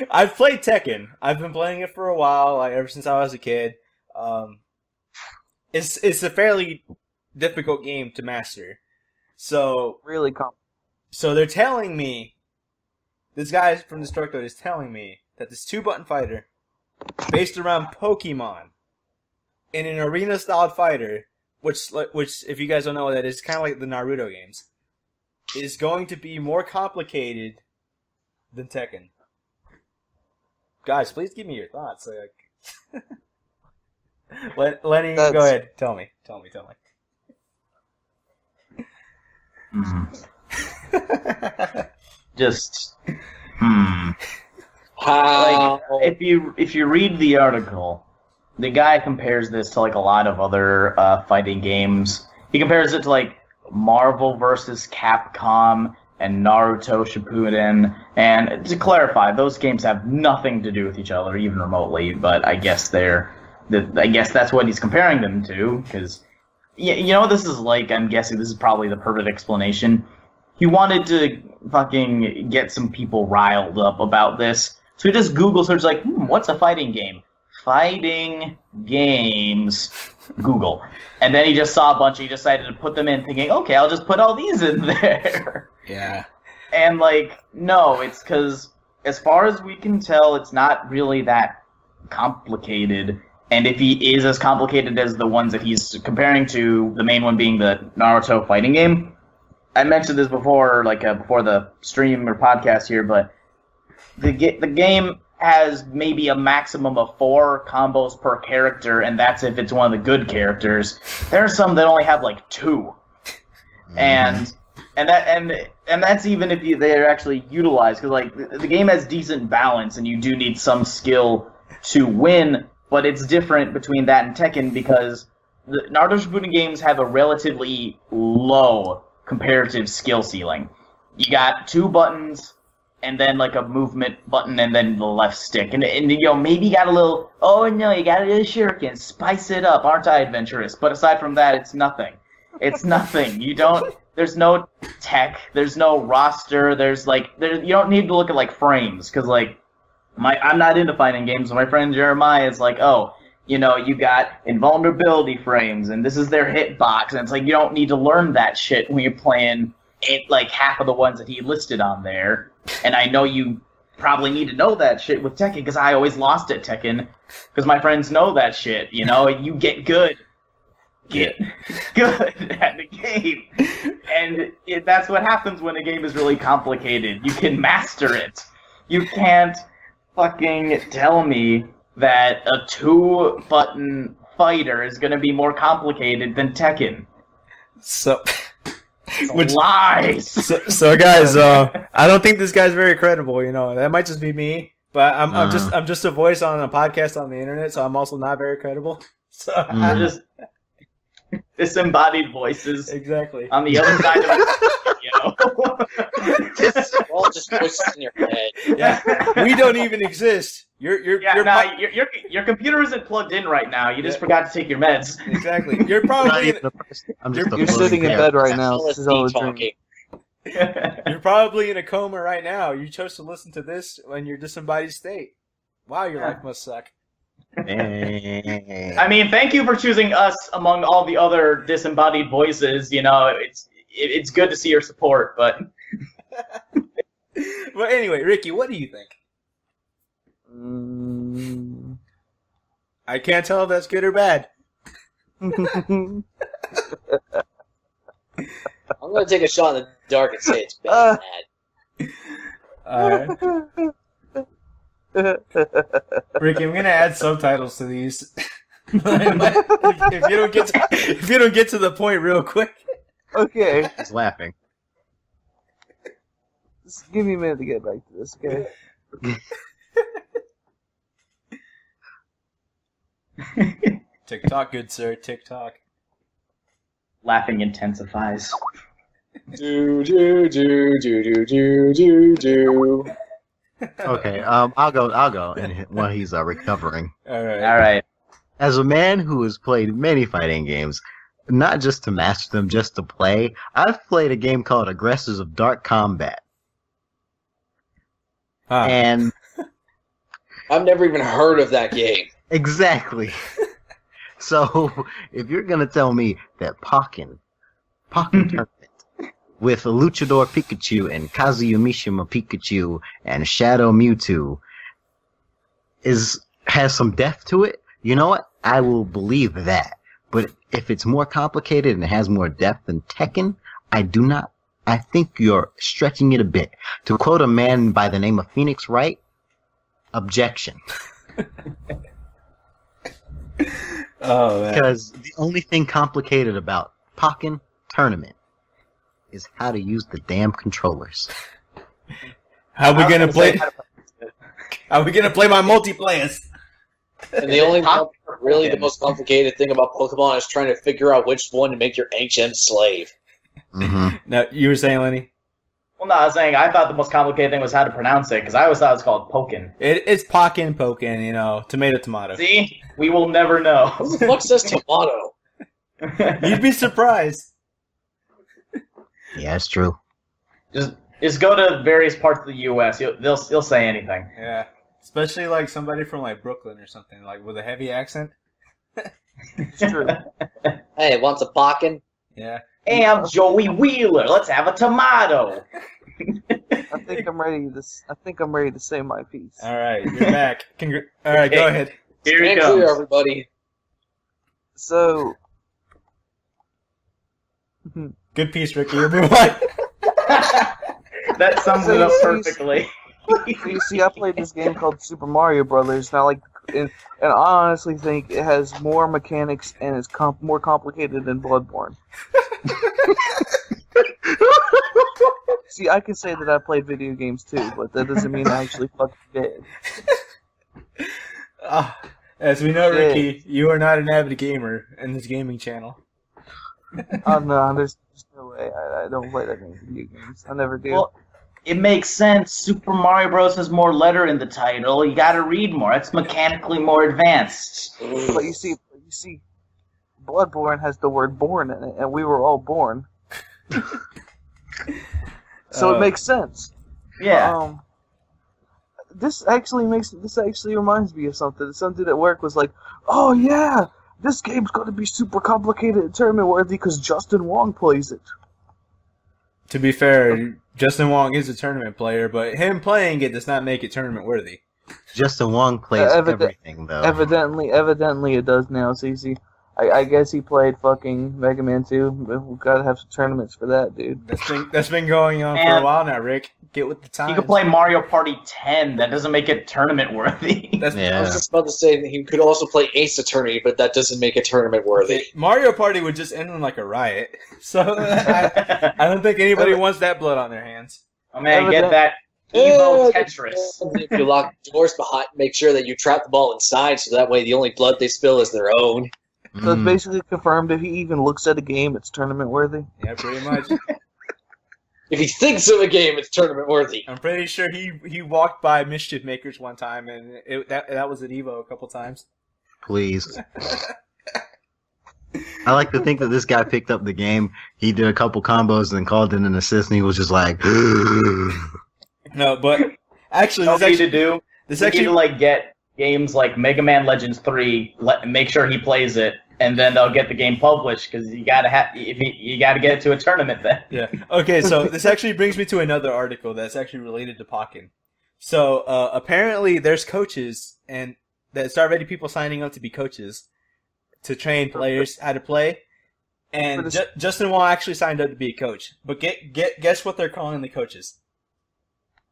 I've played Tekken. I've been playing it for a while, like ever since I was a kid. It's a fairly difficult game to master. So Really So they're telling me, this guy from Destructoid is telling me that this 2-button fighter, based around Pokemon, in an arena-styled fighter, which if you guys don't know what that is, kind of like the Naruto games, is going to be more complicated than Tekken. Guys, please give me your thoughts. Lenny, go ahead. Tell me. Just How? like if you read the article, the guy compares this to like a lot of other fighting games. He compares it to like Marvel versus Capcom and Naruto Shippuden. And to clarify, those games have nothing to do with each other, even remotely. But I guess I guess that's what he's comparing them to, because you know what this is like. I'm guessing this is probably the perfect explanation. He wanted to fucking get some people riled up about this, so he just Google searched like, what's a fighting game? Fighting games, Google. And then he just saw a bunch, and he decided to put them in, thinking, okay, I'll just put all these in there. Yeah. And, like, no, it's because, as far as we can tell, it's not really that complicated. And if he is as complicated as the ones that he's comparing to, the main one being the Naruto fighting game, I mentioned this before, like, before the stream or podcast here, but the game has maybe a maximum of 4 combos per character, and that's if it's one of the good characters. There are some that only have like 2, and that's even if they're actually utilized, because like the game has decent balance, and you do need some skill to win. But it's different between that and Tekken, because the Naruto Shippuden games have a relatively low comparative skill ceiling. You got 2 buttons, and then like a movement button, and then the left stick, and maybe you got a little. Oh no, you got a little shuriken, spice it up. Aren't I adventurous? But aside from that, it's nothing. It's nothing. You don't. There's no tech. There's no roster. You don't need to look at like frames because I'm not into fighting games. My friend Jeremiah is like, oh, you got invulnerability frames, and this is their hitbox, and it's like you don't need to learn that shit when you're playing it, like half of the ones that he listed on there. And I know you probably need to know that shit with Tekken because I always lost at Tekken because my friends know that shit. You get good. Get good at the game. And that's what happens when a game is really complicated. You can master it. You can't fucking tell me that a 2-button fighter is going to be more complicated than Tekken. So, lies. So guys, I don't think this guy's very credible. That might just be me, but I'm just a voice on a podcast on the internet, so I'm also not very credible. So I'm just disembodied voices. Exactly. On the other side of it, We're all just voices in your head. Yeah, we don't even exist. Your computer isn't plugged in right now. You just forgot to take your meds. Exactly. You're probably you're sitting in bed right now. This is all a dream. You're probably in a coma right now. You chose to listen to this in your disembodied state. Wow, your life must suck. I mean, thank you for choosing us among all the other disembodied voices. It's good to see your support, but. Well, anyway, Ricky, what do you think? I can't tell if that's good or bad. I'm going to take a shot in the dark and say it's bad. Alright. Ricky, I'm going to add subtitles to these. if you don't get to the point real quick. Okay. He's laughing. Just give me a minute to get back to this, okay? TikTok, good sir, TikTok. Laughing intensifies. Do do do do do do do do. Okay, I'll go, and while he's recovering. All right. As a man who has played many fighting games, not just to master them, just to play, I've played a game called Aggressors of Dark Combat. Huh. And I've never even heard of that game. exactly. So, if you're gonna tell me that Pokkèn Tournament with Luchador Pikachu and Kazuya Mishima Pikachu and Shadow Mewtwo has some depth to it, you know what? I will believe that. But if it's more complicated and it has more depth than Tekken, I do not. I think you're stretching it a bit. To quote a man by the name of Phoenix Wright, objection. Oh, man. Because the only thing complicated about Pokkèn Tournament is how to use the damn controllers. How we gonna play? How we gonna play my multiplayers? And the only the most complicated thing about Pokemon is trying to figure out which one to make your HM slave. Mm-hmm. Now, you were saying, Lenny? Well, no, I was saying I thought the most complicated thing was how to pronounce it, because I always thought it was called Pokken. It's Pokkèn, tomato. See? We will never know. Who the fuck says tomato? You'd be surprised. Yeah, it's true. Just go to various parts of the U.S. They'll say anything. Yeah. Especially like somebody from like Brooklyn or something, like with a heavy accent. It's true. Hey, wants a Pokken? Yeah. Hey, I'm Joey Wheeler. Let's have a tomato. I think I'm ready to say my piece. All right, you're back. All right, go ahead. Here it Stand goes. clear, everybody. So, Good piece, Ricky. You'll move on. That sums it up perfectly. you see, I played this game called Super Mario Brothers, and I honestly think it has more mechanics and is more complicated than Bloodborne. See, I can say that I played video games too, but that doesn't mean I actually fucking did. As we know, Ricky, you are not an avid gamer in this gaming channel. Oh no, there's no way. I don't play that many video games. I never do. Well, it makes sense. Super Mario Bros. Has more letter in the title. You gotta read more. It's mechanically more advanced. But you see, Bloodborne has the word "born" in it, and we were all born. So it makes sense. Yeah. This actually reminds me of something. Some dude at work was like, "Oh yeah, this game's going to be super complicated and tournament worthy because Justin Wong plays it." To be fair, Justin Wong is a tournament player, but him playing it does not make it tournament worthy. Justin Wong plays everything, though. Evidently it does now, CC. I guess he played fucking Mega Man 2. We've got to have some tournaments for that, dude. That's been going on for a while now, Rick. Get with the times. He could play Mario Party 10. That doesn't make it tournament worthy. I was just about to say that he could also play Ace Attorney, but that doesn't make it tournament worthy. Mario Party would just end in like a riot. So I don't think anybody wants that blood on their hands. Oh man, get that Evo Tetris. If you lock doors behind, make sure that you trap the ball inside, so that way the only blood they spill is their own. So it's basically confirmed if he even looks at a game, it's tournament worthy. Yeah, pretty much. If he thinks of a game, it's tournament worthy. I'm pretty sure he walked by Mischief Makers one time, and that was at Evo a couple times. Please. I like to think that this guy picked up the game, he did a couple combos, and then called in an assist, and he was just like... No, but actually... This need to like get games like Mega Man Legends 3, make sure he plays it, and then they'll get the game published, because you gotta get it to a tournament then. Yeah. Okay, so this actually brings me to another article that's actually related to Pokken. So apparently there's coaches and there's already people signing up to be coaches to train players how to play. And Justin Wong actually signed up to be a coach. But guess what they're calling the coaches?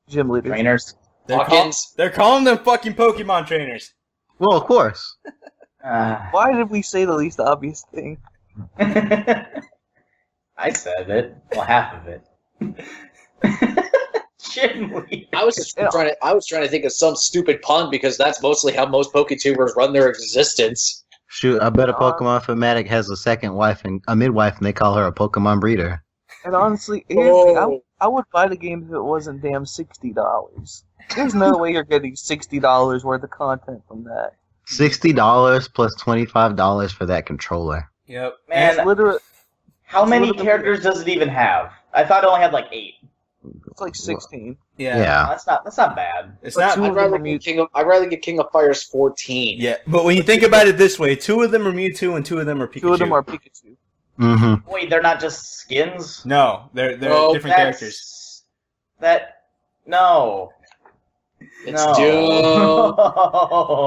Gym leaders. Trainers. They're calling them fucking Pokemon trainers. Well, of course. Why did we say the least obvious thing? I said it. Well, half of it. I was trying to think of some stupid pun because that's mostly how most PokeTubers run their existence. Shoot, I bet a Pokemon fanatic has a second wife and a midwife, and they call her a Pokemon breeder. And honestly, I would buy the game if it wasn't damn $60. There's no way you're getting $60 worth of content from that. $60 plus $25 for that controller. Yep. Man, how many characters does it even have? I thought it only had like 8. It's like 16. Yeah. That's not bad. It's not. I'd rather get King of Fighters 14. Yeah, but when you think about it this way, 2 of them are Mewtwo and 2 of them are Pikachu. 2 of them are Pikachu. Mm-hmm. Wait, they're not just skins? No, they're different characters. No. It's doomed.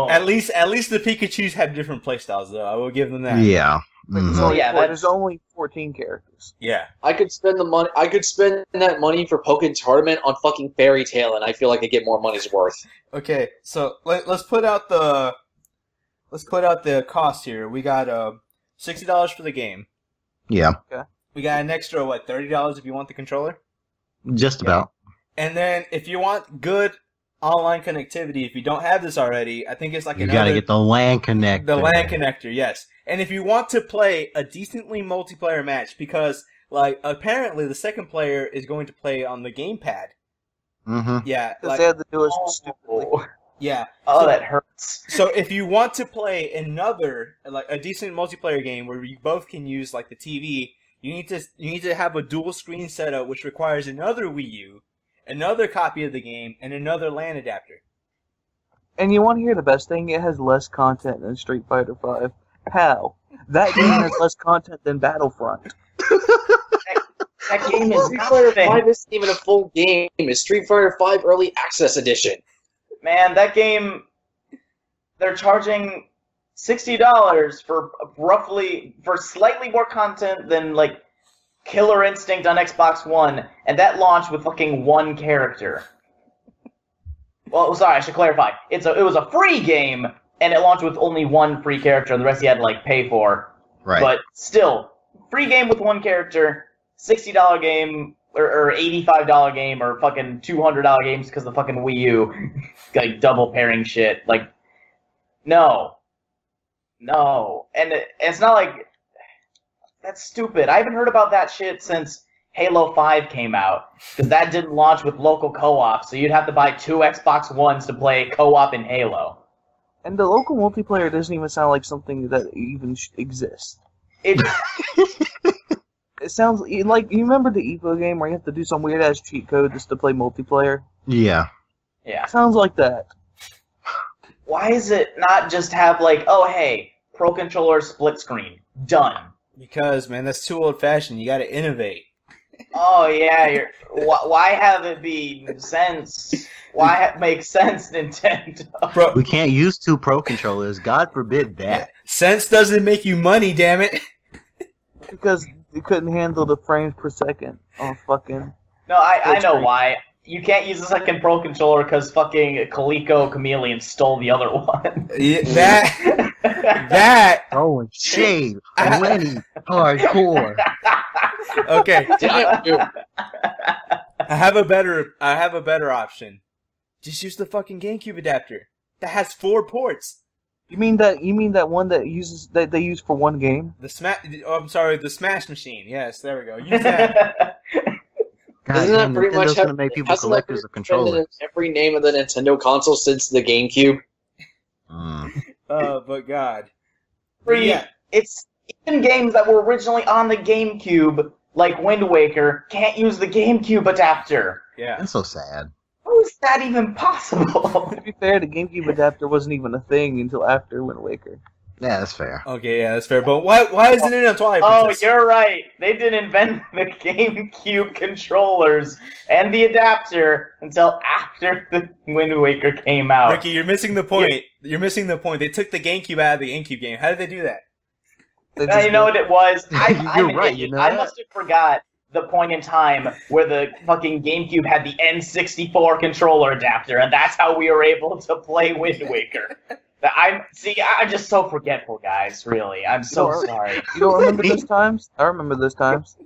At least the Pikachus have different playstyles, though. I will give them that. Yeah. Mm-hmm. There's only 14 characters. Yeah. I could spend the money. I could spend that money for Pokkèn Tournament on fucking Fairy Tail, and I feel like I get more money's worth. Okay, so let's put out the cost here. We got $60 for the game. Yeah. Okay. We got an extra $30 if you want the controller. Just about. And then if you want good online connectivity, if you don't have this already, I think it's like you gotta get the LAN connector. The LAN connector, yes. And if you want to play a decently multiplayer match, because apparently the second player is going to play on the gamepad. Mm-hmm. Yeah. Because they had to do it stupidly. Yeah. Oh, that hurts. So if you want to play another a decent multiplayer game where you both can use the TV, you need to have a dual screen setup, which requires another Wii U, another copy of the game, and another LAN adapter. And you want to hear the best thing? It has less content than Street Fighter V. How? That game has less content than Battlefront. That game is Street Fighter V isn't even a full game. It's Street Fighter V Early Access Edition. Man, that game, they're charging $60 for slightly more content than Killer Instinct on Xbox One, and that launched with fucking 1 character. Well, sorry, I should clarify. It was a free game, and it launched with only 1 free character, and the rest you had to pay for. Right. But still, free game with 1 character, $60 game, or $85 game, or fucking $200 games because the fucking Wii U, double pairing shit. No, and it's not that's stupid. I haven't heard about that shit since Halo 5 came out, because that didn't launch with local co-op, so you'd have to buy 2 Xbox Ones to play co-op in Halo. And the local multiplayer doesn't even sound like something that even exists. It, It sounds like, you remember the Evo game where you have to do some weird ass cheat code just to play multiplayer? Yeah. yeah. Sounds like that. Why is it not just have like, oh hey, Pro Controller split screen, done? Because, man, that's too old-fashioned. You got to innovate. Oh yeah, why have it be sense? Why make sense, Nintendo? Bro, We can't use 2 Pro controllers. God forbid that. sense doesn't make you money, damn it. Because you couldn't handle the frames per second on fucking... No, I know why. You can't use the second Pro Controller because fucking Coleco Chameleon stole the other one. Yeah, that. Oh, and shade. Lenny. Hardcore. Okay, Damn you. I have a better option. Just use the fucking GameCube adapter. That has 4 ports. You mean that one that they use for one game? The Smash Machine. Yes, there we go. Use that. God Doesn't damn, that pretty Nintendo's much gonna have make people hasn't that collectors of been controllers. in every name of the Nintendo console since the GameCube? But God. Yeah. It's even games that were originally on the GameCube, like Wind Waker, can't use the GameCube adapter. Yeah. That's so sad. How is that even possible? To be fair, the GameCube adapter wasn't even a thing until after Wind Waker. Yeah, that's fair. Okay, yeah, that's fair. But why isn't it on Twilight Oh, Princess? you're right. They didn't invent the GameCube controllers and the adapter until after the Wind Waker came out. Ricky, you're missing the point. You're missing the point. They took the GameCube out of the GameCube game. How did they do that? You know what it was? I'm You're an right, idiot. you know I that? must have forgot the point in time where the fucking GameCube had the N64 controller adapter, and that's how we were able to play Wind Waker. I'm just so forgetful, guys. Really, I'm so sorry. You don't remember those times? I remember those times.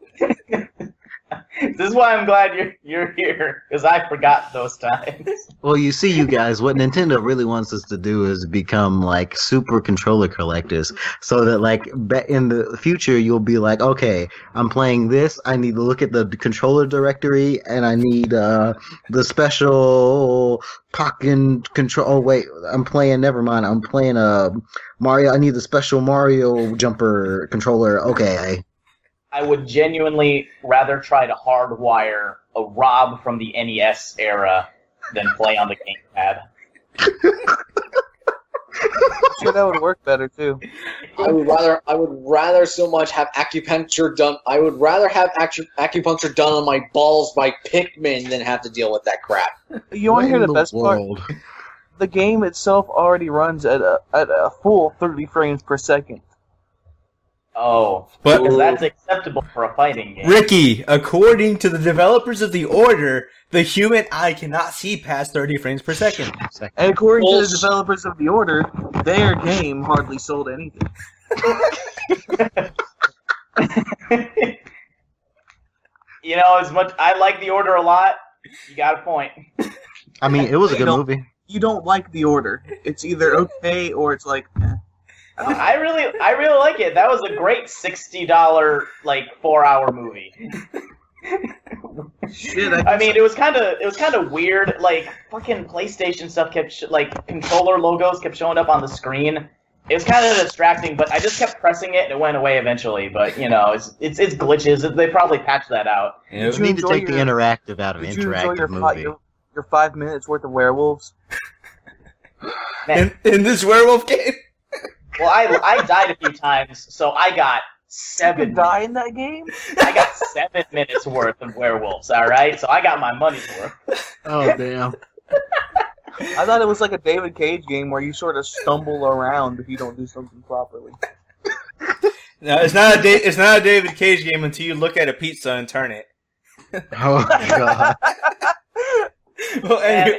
This is why I'm glad you're here, because I forgot those times. Well, you see, you guys, what Nintendo really wants us to do is become like super controller collectors, so that like in the future you'll be like, okay, I'm playing this. I need to look at the controller directory, and I need the special Pokken control. Oh wait, I'm playing. Never mind. I'm playing Mario. I need the special Mario jumper controller. Okay. I would genuinely rather try to hardwire a ROB from the NES era than play on the gamepad. Sure, that would work better too. I would rather so much have acupuncture done. I would rather have acupuncture done on my balls by Pikmin than have to deal with that crap. You want to hear the best part? The game itself already runs at a full 30 frames per second. Oh, But- because that's acceptable for a fighting game. Ricky, according to the developers of the Order, the human eye cannot see past 30 frames per second. And according to the Bullshit. developers of the Order, their game hardly sold anything. You know, as much I like the Order a lot, you got a point. I mean, it was a good No. movie. You don't like the Order. It's either okay or it's like, eh. I really like it. That was a great $60 like 4-hour movie. Shit, I mean, it was kind of weird. Like fucking PlayStation stuff kept like controller logos kept showing up on the screen. It was kind of distracting, but I just kept pressing it and it went away eventually. But you know, it's glitches. They probably patched that out. Yeah. You need to take the interactive out of Did you enjoy interactive movie. your 5 minutes worth of werewolves? Man, In this werewolf game? well, I died a few times, so I got You could 7. die in that game? I got 7 minutes worth of werewolves. All right, so I got my money's worth. Oh damn! I thought it was like a David Cage game where you sort of stumble around if you don't do something properly. No, it's not a David Cage game until you look at a pizza and turn it. Oh my god! Well, anyway,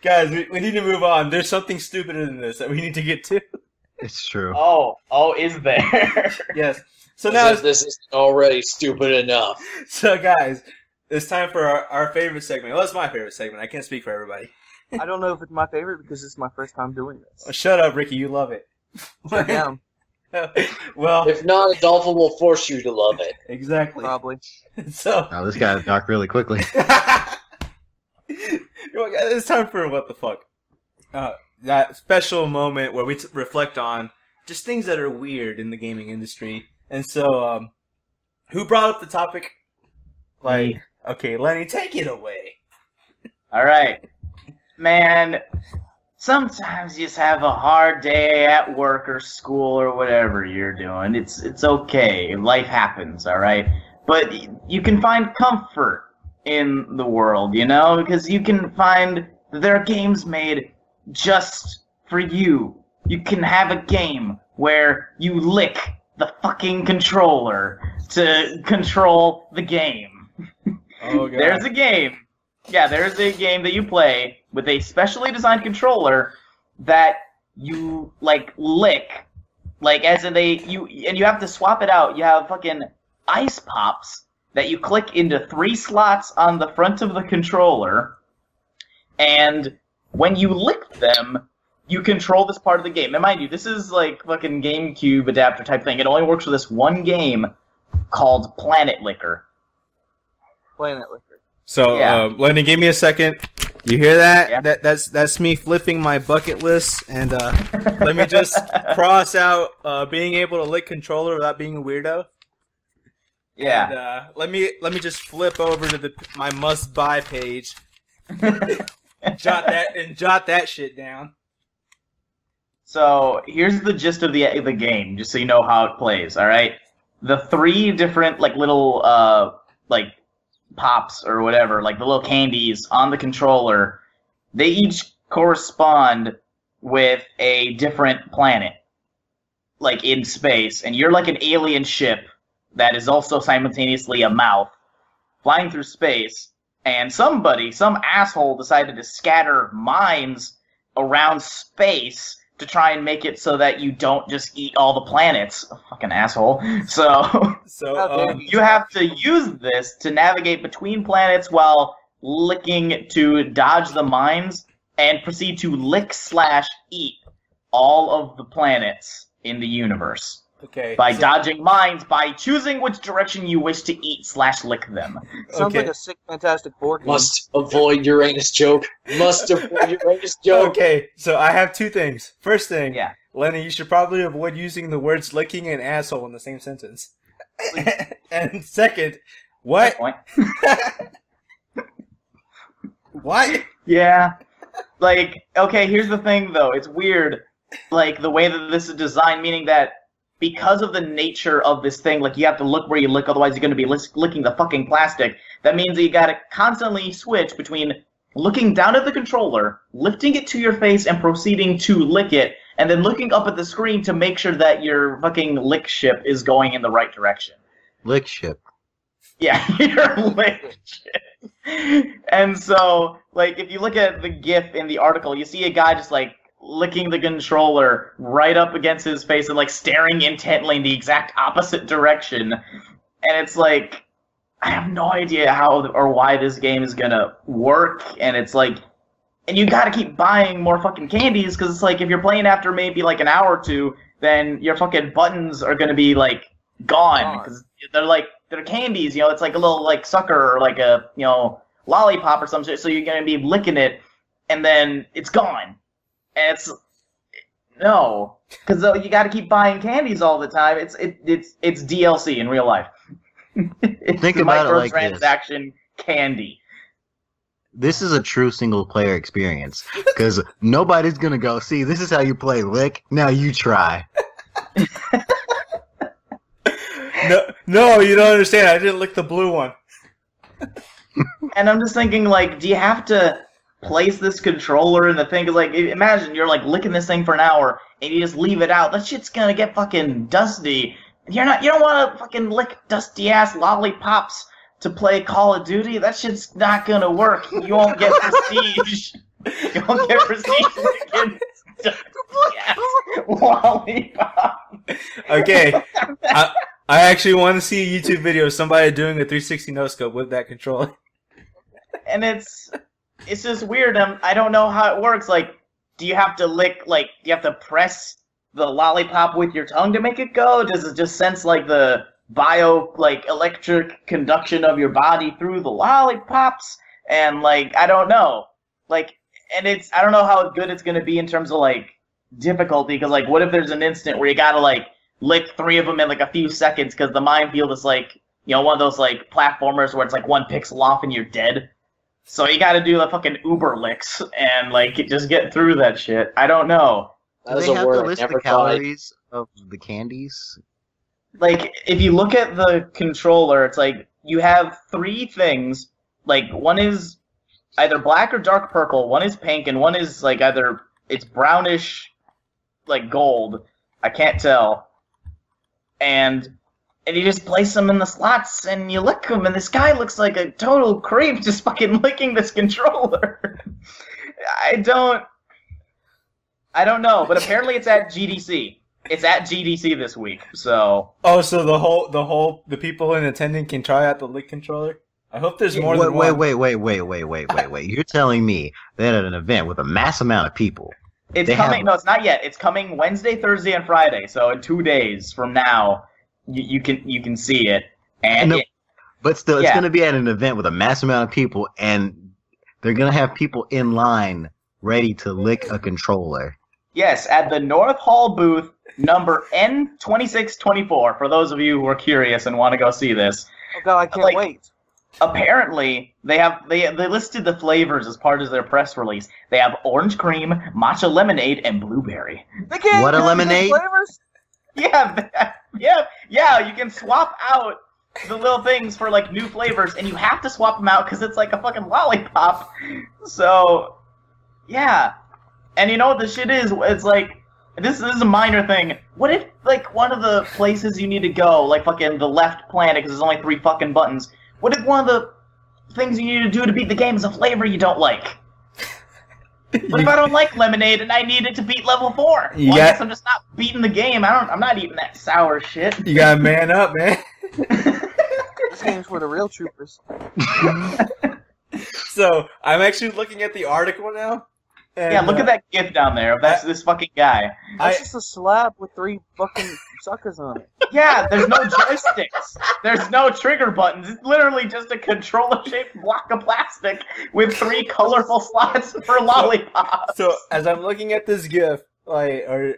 guys, we need to move on. There's something stupider than this that we need to get to. It's true. Oh, is there? Yes. So now, This is already stupid enough. so guys, it's time for our favorite segment. Well, it's my favorite segment. I can't speak for everybody. I don't know if it's my favorite because it's my first time doing this. Oh, shut up, Ricky. You love it. Sit down. Well, If not, Adolfo will force you to love it. exactly. Probably. So Now this got dark really quickly. it's time for what the fuck. That special moment where we reflect on just things that are weird in the gaming industry. And so, who brought up the topic? Like, okay, Lenny, take it away. All right, man. Sometimes you just have a hard day at work or school or whatever you're doing. It's okay. Life happens, all right? But you can find comfort in the world, you know? Because you can find that there are games made just for you. You can have a game where you lick the fucking controller to control the game. Oh, God. There's a game. Yeah, there's a game that you play with a specially designed controller that you like lick, like as in you have to swap it out. You have fucking ice pops that you click into 3 slots on the front of the controller, and when you lick them, you control this part of the game. And mind you, this is like fucking GameCube adapter type thing. It only works for this one game called Planet Licker. Planet Licker. So, Yeah. Lenny, give me a second. You hear that? Yeah. That's me flipping my bucket list, and let me just cross out being able to lick controller without being a weirdo. Yeah. And let me just flip over to my must buy page. jot that shit down. So here's the gist of the game, just so you know how it plays. All right, the 3 different like little like pops or whatever, like the little candies on the controller, they each correspond with a different planet, like in space, and you're like an alien ship that is also simultaneously a mouth flying through space, and some asshole decided to scatter mines around space to try and make it so that you don't just eat all the planets. Fucking asshole. So you have to use this to navigate between planets while licking to dodge the mines and proceed to lick/eat all of the planets in the universe. Okay. By dodging mines, by choosing which direction you wish to eat/lick them. Sounds like a sick, fantastic board game. Must avoid Uranus joke. Must avoid Uranus joke. Okay, so I have 2 things. First thing, Yeah. Lenny, you should probably avoid using the words licking and asshole in the same sentence. And second, what? Point. What? Yeah. Like, okay, here's the thing, though. It's weird, like, the way that this is designed, meaning that because of the nature of this thing, like, you have to look where you lick, otherwise you're going to be licking the fucking plastic. That means that you got to constantly switch between looking down at the controller, lifting it to your face, and proceeding to lick it, and then looking up at the screen to make sure that your fucking lick ship is going in the right direction. Lick ship. Yeah, your lick ship. And so, like, if you look at the GIF in the article, you see a guy just, like, licking the controller right up against his face and, like, staring intently in the exact opposite direction. And it's like, I have no idea how or why this game is gonna work. And it's like, and you gotta keep buying more fucking candies, because it's like, if you're playing after maybe, like, an hour or 2, then your fucking buttons are gonna be, like, gone. Because they're candies, you know, it's like a little, like, sucker or, like, a, you know, lollipop or some shit, so you're gonna be licking it, and then it's gone. And it's no, because you got to keep buying candies all the time. It's DLC in real life. It's Think about it like this. microtransaction candy. This is a true single player experience because nobody's gonna go, see, this is how you play lick. Now you try. No, you don't understand. I didn't lick the blue one. And I'm just thinking, like, do you have to place this controller in the thing? Cause, like, imagine you're, like, licking this thing for an hour and you just leave it out. That shit's gonna get fucking dusty. You don't want to fucking lick dusty ass lollipops to play Call of Duty. That shit's not gonna work. You won't get prestige. You won't get prestige licking dusty ass lollipop. Okay, I actually want to see a YouTube video of somebody doing a 360 no-scope with that controller. And it's just weird. I don't know how it works. Like, do you have to lick, like, do you have to press the lollipop with your tongue to make it go? Does it just sense like the electric conduction of your body through the lollipops? And like, I don't know. Like, and I don't know how good it's gonna be in terms of like difficulty, because like, what if there's an instant where you gotta like lick 3 of them in like a few seconds because the minefield is like, you know, one of those like platformers where it's like 1 pixel off and you're dead. So you gotta do the fucking Uber licks and like just get through that shit. I don't know. Do they have to list the calories of the candies? Like, if you look at the controller, it's like you have 3 things. Like, one is either black or dark purple, one is pink, and one is like either it's brownish, like gold. I can't tell. And you just place them in the slots and you lick them, and this guy looks like a total creep just fucking licking this controller. I don't know, but apparently it's at GDC. It's at GDC this week, so. Oh, so the people in attendance can try out the lick controller? I hope there's more than one. Wait. You're telling me that at an event with a mass amount of people. It's coming. No, it's not yet. It's coming Wednesday, Thursday, and Friday. So in 2 days from now, you can see it. And but still, it's going to be at an event with a mass amount of people, and they're going to have people in line ready to lick a controller. Yes, at the North Hall booth, number N2624. For those of you who are curious and want to go see this. Oh god, I can't wait. Apparently, they listed the flavors as part of their press release. They have orange cream, matcha lemonade, and blueberry. What a lemonade? Flavors? Yeah. You can swap out the little things for like new flavors, and you have to swap them out because it's like a fucking lollipop. So, yeah. And you know what the shit is? It's like, this is a minor thing. What if like one of the places you need to go, like fucking the left planet, because there's only 3 fucking buttons. What if one of the things you need to do to beat the game is a flavor you don't like? What if I don't like lemonade and I need it to beat level 4? I guess I'm just not beating the game. I'm not eating that sour shit. You gotta man up, man. This game's for the real troopers. So, I'm actually looking at the article now. And, yeah, look at that GIF down there. That's this fucking guy. That's just a slab with 3 fucking suckers on it. Yeah, there's no joysticks. There's no trigger buttons. It's literally just a controller-shaped block of plastic with 3 colorful slots for lollipops. So as I'm looking at this GIF, I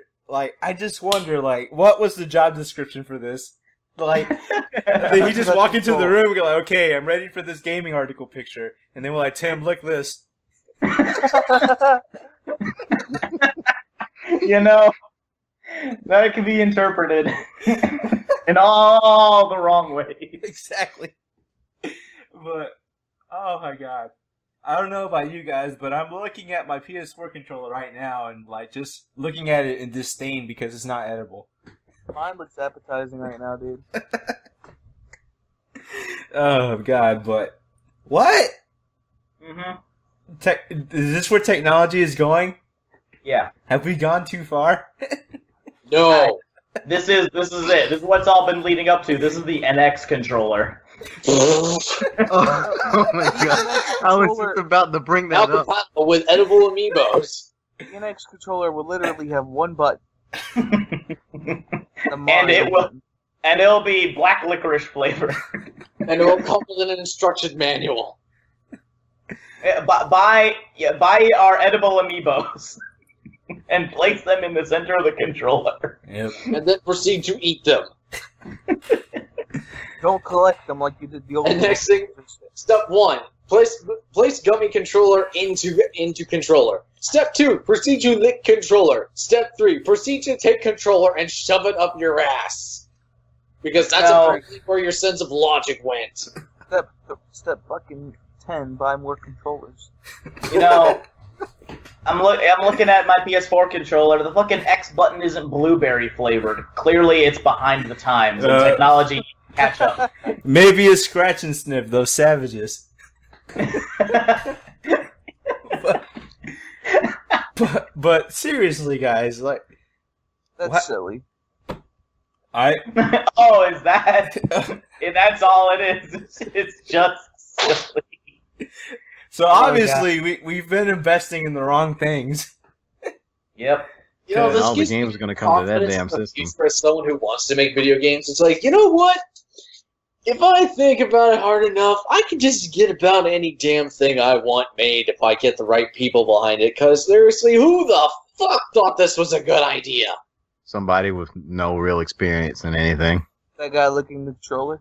just wonder, what was the job description for this? Like, he just walk into the room and go, okay, I'm ready for this gaming article picture. And then we're like, Tim, look this. You know, that can be interpreted in all the wrong ways. Exactly. But, oh my god. I don't know about you guys, but I'm looking at my PS4 controller right now and, just looking at it in disdain because it's not edible. Mine looks appetizing right now, dude. Oh god, but... What? Mm-hmm. Is this where technology is going? Yeah. Have we gone too far? No. This is it. This is what's all been leading up to. This is the NX controller. Oh my god. I was just about to bring that up. With edible amiibos. The NX controller will literally have 1 button. And it'll be black licorice flavor. And it will come with an instruction manual. Buy our edible amiibos and place them in the center of the controller. Yep. And then proceed to eat them. Don't collect them like you did the old. And next thing, step 1, place gummy controller into controller. Step 2, proceed to lick controller. Step 3, proceed to take controller and shove it up your ass. Because that's apparently where your sense of logic went. Step fucking 10, buy more controllers. You know, I'm looking at my PS4 controller. The fucking X button isn't blueberry flavored. Clearly, it's behind the times. And technology catch up. Maybe a scratch and sniff, those savages. but seriously, guys, that's what? Silly. Oh, is that? That's all it is. It's just silly. So obviously we've been investing in the wrong things. Yep. You know, And this all the gives me games are going to come to that confidence damn in the system. future as someone who wants to make video games. It's like, you know what? If I think about it hard enough, I can just get about any damn thing I want made if I get the right people behind it. Because seriously, who the fuck thought this was a good idea? Somebody with no real experience in anything. That guy looking the controller.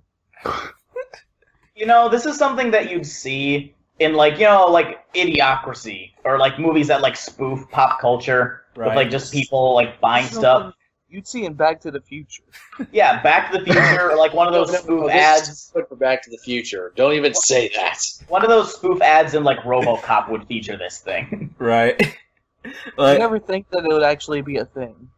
You know, this is something that you'd see in, like, you know, like Idiocracy, or like movies that like spoof pop culture with Right. like just people like buying stuff. You'd see in Back to the Future. Yeah, Back to the Future, or like one of those spoof This ads. is good for Back to the Future. Don't even say that. One of those spoof ads in like RoboCop would feature this thing. Right. I Like, never think that it would actually be a thing.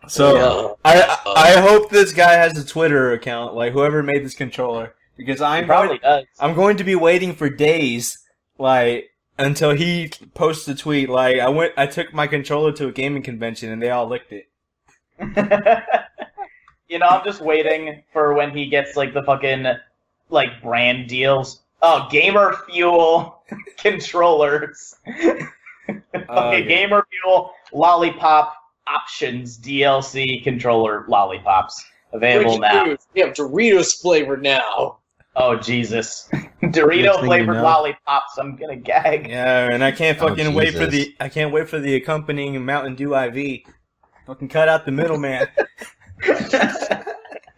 so I hope this guy has a Twitter account, like whoever made this controller, because He I'm probably does. going to be waiting for days, like, until he posts a tweet. Like, I took my controller to a gaming convention and they all licked it. You know, I'm just waiting for when he gets like the fucking like brand deals. Oh, Gamer Fuel controllers. Okay, Gamer Fuel Lollipop Options DLC controller lollipops available Breaking now. news, we have Doritos flavored now. Oh Jesus, Next Dorito thing flavored you know. lollipops. I'm gonna gag. Yeah, and I can't Oh, fucking wait for Jesus. I can't wait for the accompanying Mountain Dew IV. Fucking cut out the middleman.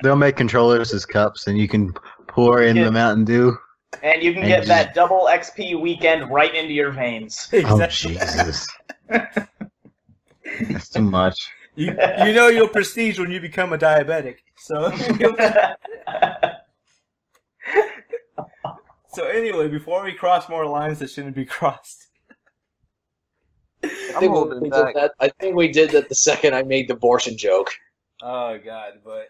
They'll make controllers as cups, and you can pour in Yeah. the Mountain Dew. And you can And get just- that double XP weekend right into your veins. Oh, Jesus. That's too much. You know you'll prestige when you become a diabetic. So so anyway, before we cross more lines that shouldn't be crossed. I'm holding back. I think we did that the second I made the abortion joke. Oh god, but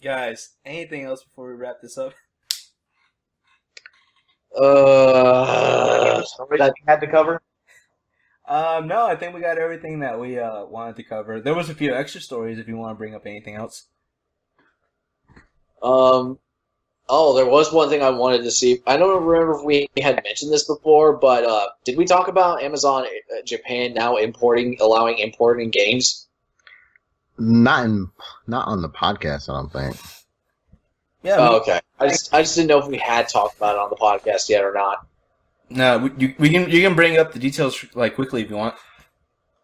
guys, anything else before we wrap this up? Stories that you had to cover. No, I think we got everything that we wanted to cover. There was a few extra stories if you want to bring up anything else. Oh, there was one thing I wanted to see. I don't remember if we had mentioned this before, but did we talk about Amazon Japan now allowing importing games? Not on the podcast, I don't think. Yeah. Oh, okay. I just didn't know if we had talked about it on the podcast yet or not. No, you can bring up the details like quickly if you want.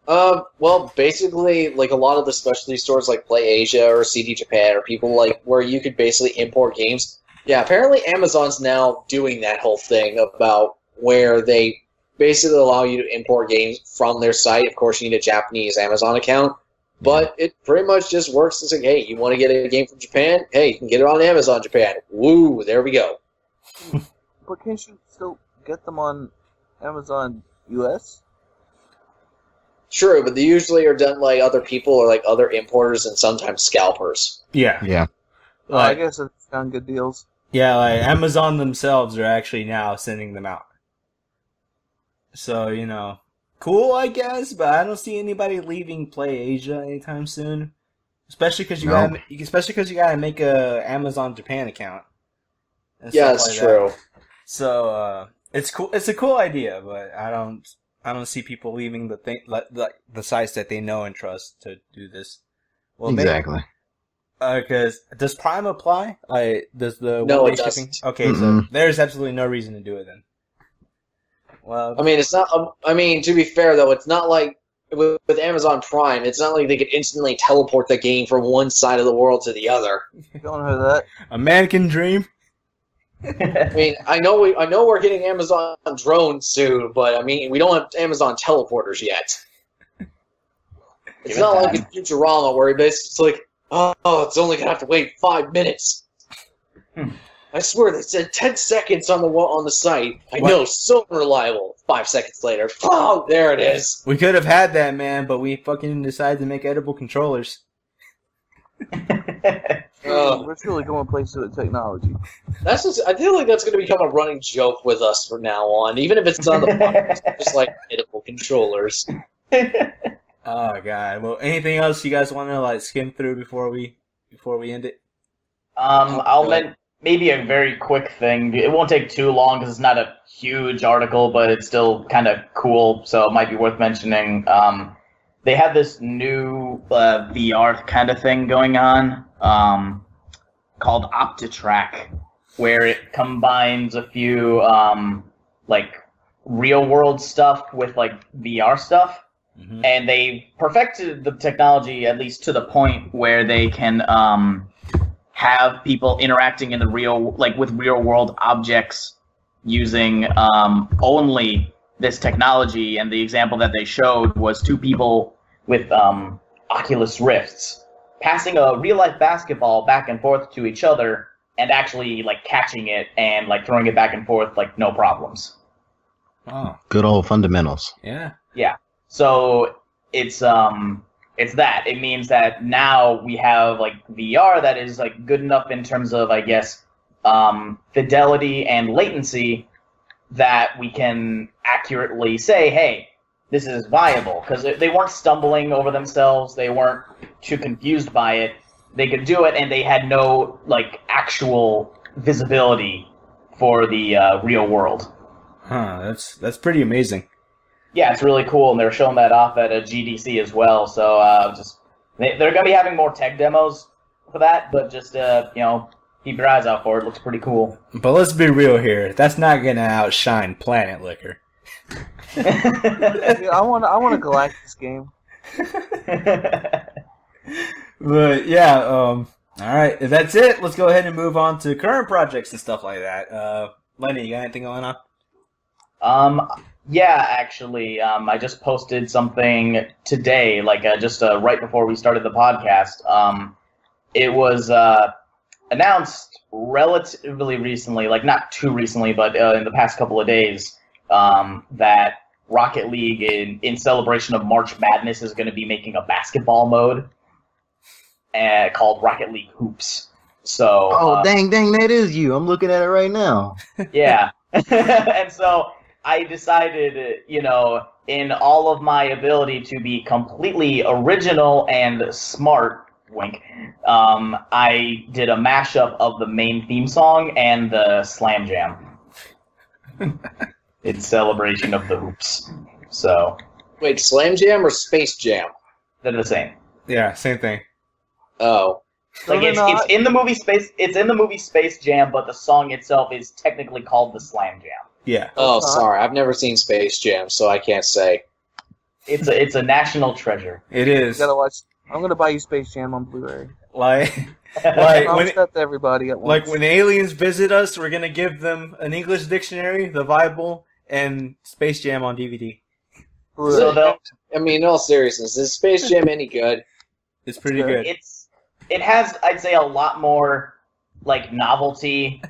Well, basically, like a lot of the specialty stores like Play Asia or CD Japan or people like where you could basically import games. Yeah, apparently Amazon's now doing that whole thing about where they basically allow you to import games from their site. Of course, you need a Japanese Amazon account, but it pretty much just works. It's like, hey, you want to get a game from Japan? Hey, you can get it on Amazon Japan. Woo, there we go. But can't you still get them on Amazon US? True, but they usually are done like other people or like other importers and sometimes scalpers. Yeah. Yeah. I Like, guess it's found good deals. yeah, like Amazon themselves are actually now sending them out. So, you know, cool, I guess, but I don't see anybody leaving Play Asia anytime soon. Especially because you gotta make a Amazon Japan account. and Yeah, stuff that's like true. that. So, it's cool. It's a cool idea, but I don't see people leaving the sites that they know and trust to do this. Well, Exactly. Because does Prime apply? Like, does the No, one-day it shipping? doesn't. Okay, so there's absolutely no reason to do it then. Well, I mean, it's not. I mean, to be fair though, it's not like with Amazon Prime. It's not like they could instantly teleport the game from one side of the world to the other. You don't know that. a man can dream. I mean, I know we're getting Amazon drones soon, but I mean, we don't have Amazon teleporters yet. It's Give it not like time. in Futurama where it's like, oh, it's only gonna have to wait 5 minutes. I swear they said 10 seconds on the site. I What? know, so unreliable. 5 seconds later, oh, there it is. We could have had that, man, but we fucking decided to make edible controllers. We're truly going places with technology. That's just, I feel like that's going to become a running joke with us from now on, even if it's on the podcast, just like edible controllers. Oh god. Well, anything else you guys want to like skim through before we end it? Maybe a very quick thing. It won't take too long because it's not a huge article, but it's still kind of cool, so it might be worth mentioning. they have this new VR kind of thing going on called OptiTrack, where it combines a few like real world stuff with like VR stuff, and they perfected the technology at least to the point where they can have people interacting in the with real world objects using only this technology. And the example that they showed was two people with Oculus Rifts passing a real life basketball back and forth to each other and actually like catching it and like throwing it back and forth like no problems. Oh, Good old fundamentals. yeah. Yeah. So it's that. It means that now we have like VR that is like good enough in terms of, I guess, fidelity and latency that we can accurately say, hey, this is viable, because they weren't stumbling over themselves, they weren't too confused by it, they could do it, and they had no like actual visibility for the real world. Huh, that's pretty amazing. Yeah, it's really cool, and they're showing that off at a GDC as well. So they're going to be having more tech demos for that, but just keep your eyes out for it. Looks pretty cool. But let's be real here. That's not gonna outshine Planet Liquor. Yeah, I want a Galactus game. But yeah, all right. If that's it, let's go ahead and move on to current projects and stuff like that. Lenny, you got anything going on? Yeah, actually, I just posted something today, like just right before we started the podcast. It was announced relatively recently, like not too recently, but in the past couple of days, that Rocket League, in celebration of March Madness, is going to be making a basketball mode called Rocket League Hoops. So, dang, that is you. I'm looking at it right now. Yeah. And so I decided, in all of my ability to be completely original and smart, wink, I did a mashup of the main theme song and the Slam Jam in celebration of the hoops. So Wait, Slam Jam or Space Jam? they're the same. Yeah, same thing. Oh. Like it's in the movie Space. It's in the movie Space Jam, but the song itself is technically called the Slam Jam. Yeah. Oh, sorry. I've never seen Space Jam, so I can't say. It's a national treasure. It You is. gotta watch. I'm gonna buy you Space Jam on Blu-ray. Like I when promised that to everybody at once. like when aliens visit us, we're gonna give them an English dictionary, the Bible, and Space Jam on DVD. So they'll I mean, in all seriousness, is Space Jam any good? It's pretty good. it has, I'd say, a lot more like novelty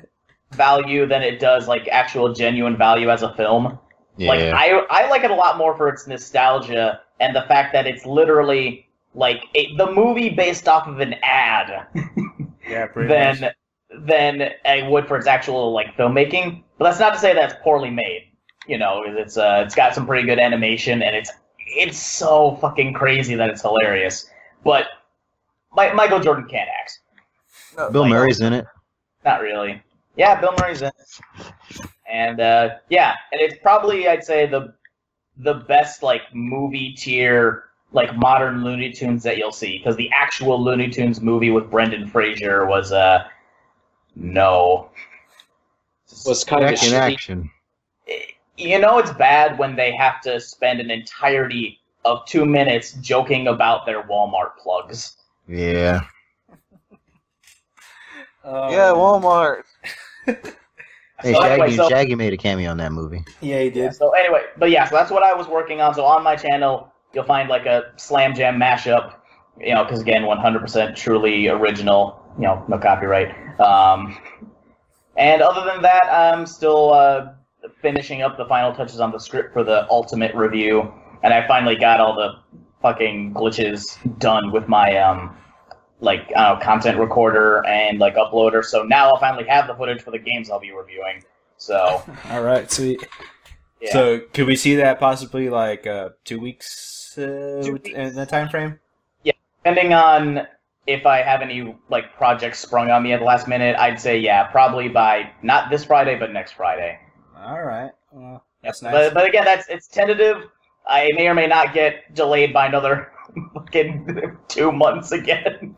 value than it does like actual genuine value as a film. Yeah. Like I like it a lot more for its nostalgia and the fact that it's literally like the movie based off of an ad Yeah, pretty much. than it would for its actual like filmmaking. But that's not to say that it's poorly made. It's got some pretty good animation and it's so fucking crazy that it's hilarious. But Michael Jordan can't act. No, Bill like, Murray's in it. Not really. Yeah, Bill Murray's in it. And yeah, and it's probably, I'd say, the best like movie tier like modern Looney Tunes that you'll see, because the actual Looney Tunes movie with Brendan Fraser was no. Was kind of Back in shitty. action. It's bad when they have to spend an entirety of 2 minutes joking about their Walmart plugs. Yeah. Yeah, Walmart. Hey, So anyway, Shaggy made a cameo in that movie. Yeah, he did. So anyway, so that's what I was working on. So on my channel, you'll find like a Slam Jam mashup, because again, 100% truly original, no copyright. And other than that, I'm still finishing up the final touches on the script for the ultimate review, and I finally got all the fucking glitches done with my content recorder and like uploader. So now I'll finally have the footage for the games I'll be reviewing. So All right, sweet. yeah. So could we see that possibly like 2 weeks, 2 weeks. in the time frame? Depending on if I have any like projects sprung on me at the last minute, I'd say probably by not this Friday but next Friday. All right. Well, that's nice. But again, it's tentative. I may or may not get delayed by another fucking 2 months again,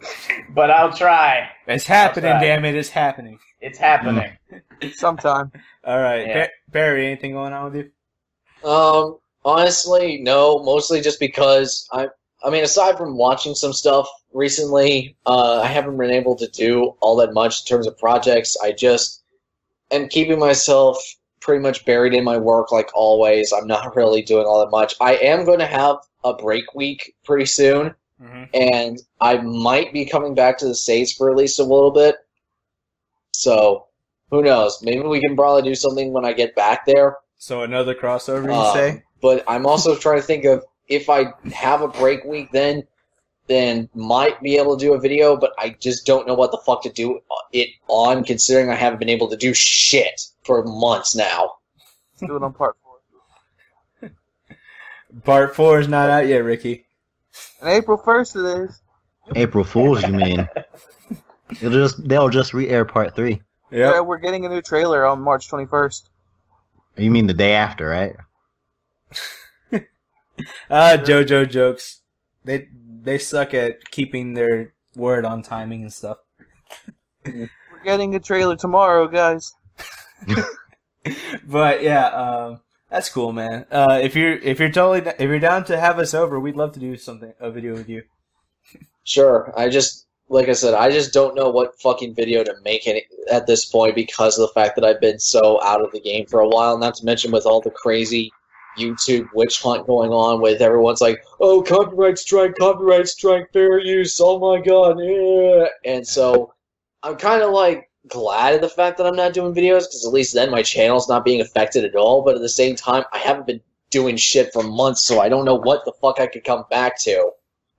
but I'll try. It's happening, damn it! It's happening. It's happening. Sometime. All right, Yeah. Barry, anything going on with you? Honestly, no. Mostly just because I mean, aside from watching some stuff recently, I haven't been able to do all that much in terms of projects. I just am keeping myself pretty much buried in my work like always. I'm not really doing all that much. I am going to have a break week pretty soon, and I might be coming back to the States for at least a little bit. So, who knows? Maybe we can probably do something when I get back there. So another crossover, you say? But I'm also trying to think of if I have a break week then might be able to do a video, but I just don't know what the fuck to do it on, considering I haven't been able to do shit for months now. Let's do it on part 4. Part 4 is not out yet, Ricky. And April 1st it is. April Fools, you mean? They'll just re-air part 3. Yeah, Yep. we're getting a new trailer on March 21st. You mean the day after, right? JoJo jokes. They suck at keeping their word on timing and stuff. We're getting a trailer tomorrow, guys. But yeah, that's cool, man. If you're down to have us over, we'd love to do a video with you. Sure. Like I said, I just don't know what fucking video to make at this point because of the fact that I've been so out of the game for a while, not to mention with all the crazy YouTube witch hunt going on with everyone's like, oh, copyright strike, fair use, oh my god, yeah. And so I'm kind of like glad of the fact that I'm not doing videos because at least then my channel's not being affected at all, but at the same time, I haven't been doing shit for months, so I don't know what the fuck I could come back to.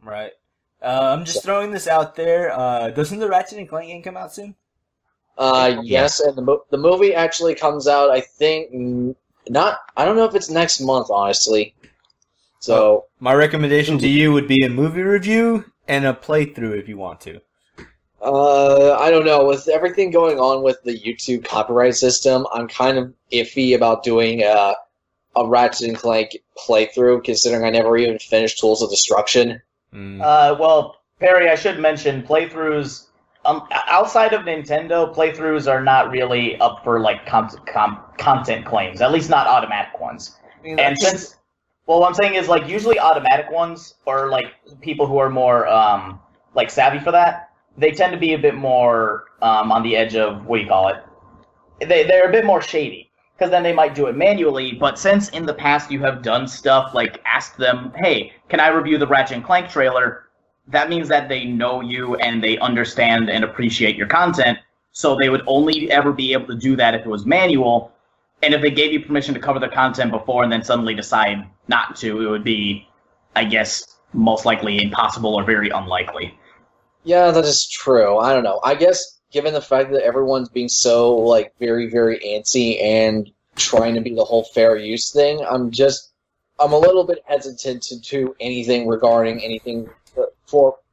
Right. I'm just throwing this out there. Doesn't the Ratchet & Clank game come out soon? Yes, and the movie actually comes out, I think, I don't know if it's next month, honestly. So my recommendation to you would be a movie review and a playthrough if you want to. I don't know. With everything going on with the YouTube copyright system, I'm kind of iffy about doing a Ratchet & Clank playthrough, considering I never even finished Tools of Destruction. Well, Perry, I should mention playthroughs. Outside of Nintendo, playthroughs are not really up for like content claims. At least not automatic ones. I mean, And since, well, what I'm saying is like usually automatic ones or like people who are more like savvy for that, they tend to be a bit more on the edge of what do you call it? They're a bit more shady. Because then they might do it manually, but since in the past you have done stuff like asked them, hey, can I review the Ratchet & Clank trailer? That means that they know you and they understand and appreciate your content, so they would only ever be able to do that if it was manual, and if they gave you permission to cover the content before and then suddenly decide not to, it would be, I guess, most likely impossible or very unlikely. Yeah, that is true. I don't know. I guess given the fact that everyone's being so, like, very, very antsy and trying to be the whole fair use thing, I'm a little bit hesitant to do anything regarding anything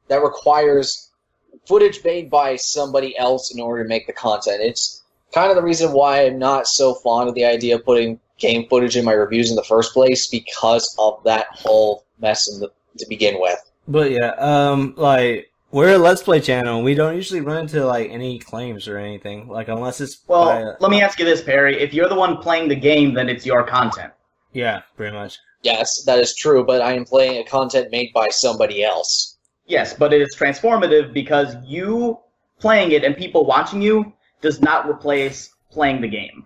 that requires footage made by somebody else in order to make the content. It's kind of the reason why I'm not so fond of the idea of putting game footage in my reviews in the first place, because of that whole mess to begin with. But yeah, like, we're a Let's Play channel, and we don't usually run into, like, any claims or anything. Like, unless it's... Well, let me ask you this, Perry. If you're the one playing the game, then it's your content. Yeah, pretty much. Yes, that is true, but I am playing a content made by somebody else. Yes, but it is transformative because you playing it and people watching you does not replace playing the game.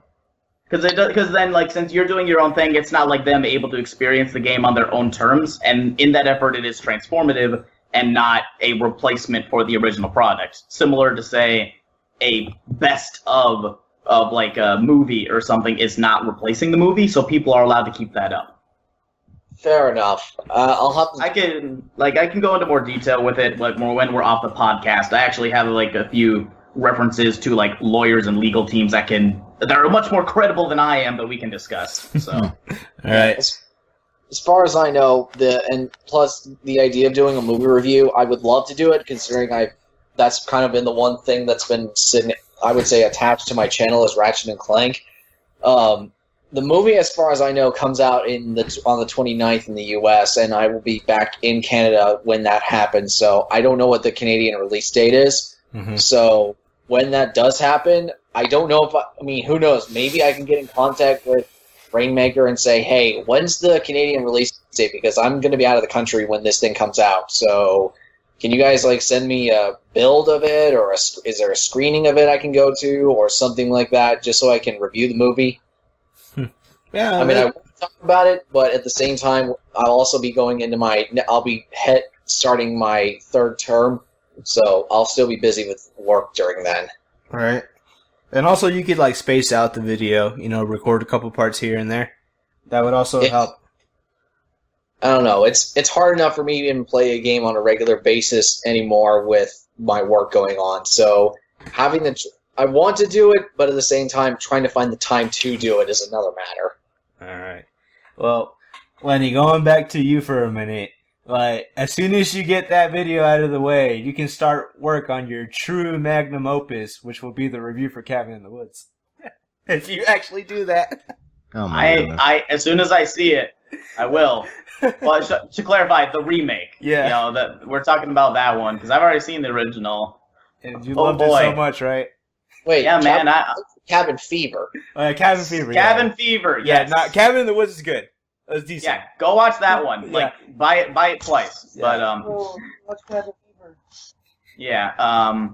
Because then, like, since you're doing your own thing, it's not like them able to experience the game on their own terms, and in that effort, it is transformative and not a replacement for the original product. Similar to, say, a best of like a movie or something is not replacing the movie, so people are allowed to keep that up. Fair enough. I'll have to... I can go into more detail with it, like more when we're off the podcast. I actually have like a few references to like lawyers and legal teams that are much more credible than I am that we can discuss. So, all right. As far as I know, and plus the idea of doing a movie review, I would love to do it, considering that's kind of been the one thing that's been sitting, I would say, attached to my channel is Ratchet & Clank. the movie, as far as I know, comes out on the 29th in the U.S., and I will be back in Canada when that happens. So I don't know what the Canadian release date is. Mm-hmm. So when that does happen, I don't know if I mean, who knows? Maybe I can get in contact with Rainmaker and say, hey, when's the Canadian release date? Because I'm going to be out of the country when this thing comes out. So can you guys like send me a build of it, or is there a screening of it I can go to, or something like that, just so I can review the movie? Yeah, I mean, I want to talk about it, but at the same time, I'll also be going into starting my third term, so I'll still be busy with work during then. Right. And also, you could like space out the video, record a couple parts here and there. That would also help. I don't know. It's hard enough for me to even play a game on a regular basis anymore with my work going on. So I want to do it, but at the same time, trying to find the time to do it is another matter. All right. Well, Lenny, going back to you for a minute. Like, as soon as you get that video out of the way, you can start work on your true magnum opus, which will be the review for Cabin in the Woods. If you actually do that. Oh my goodness. As soon as I see it, I will. Well, to clarify, the remake. Yeah. That we're talking about that one because I've already seen the original. And you loved it so much, right? Wait, yeah, man. Cabin Fever. Cabin Fever. Cabin Fever. Yes. Yeah, Cabin in the Woods is good. It's decent. Yeah, go watch that one. Yeah. Like, buy it twice. Yeah. But Watch Cabin Fever. yeah,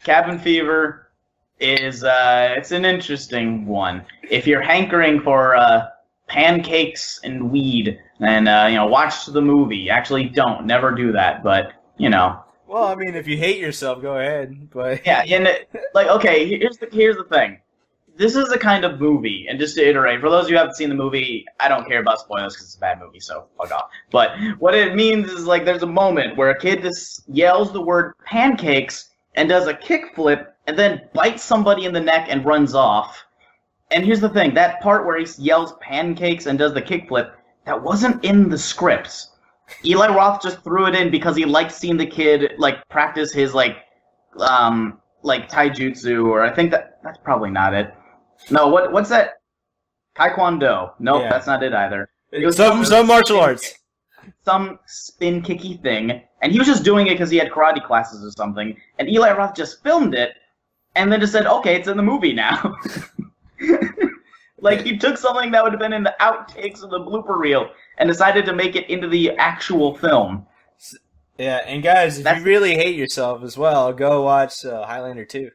Cabin Fever is it's an interesting one. If you're hankering for pancakes and weed, then watch the movie. Actually, never do that. But Well, I mean, if you hate yourself, go ahead. But yeah, and okay, here's the thing. This is a kind of movie, and just to iterate, for those of you who haven't seen the movie, I don't care about spoilers because it's a bad movie, so fuck off. But what it means is, like, there's a moment where a kid just yells the word pancakes and does a kickflip and then bites somebody in the neck and runs off. And here's the thing, that part where he yells pancakes and does the kickflip, that wasn't in the script. Eli Roth just threw it in because he liked seeing the kid, like, practice his, like taijutsu, or I think that's probably not it. No, what's that? Taekwondo. Nope, Yeah. That's not it either. It was some martial arts. Some spin kicky thing, and he was just doing it because he had karate classes or something, and Eli Roth just filmed it, and then just said, okay, it's in the movie now. Like, he took something that would have been in the outtakes of the blooper reel and decided to make it into the actual film. Yeah, and guys, if you really hate yourself as well, go watch Highlander 2.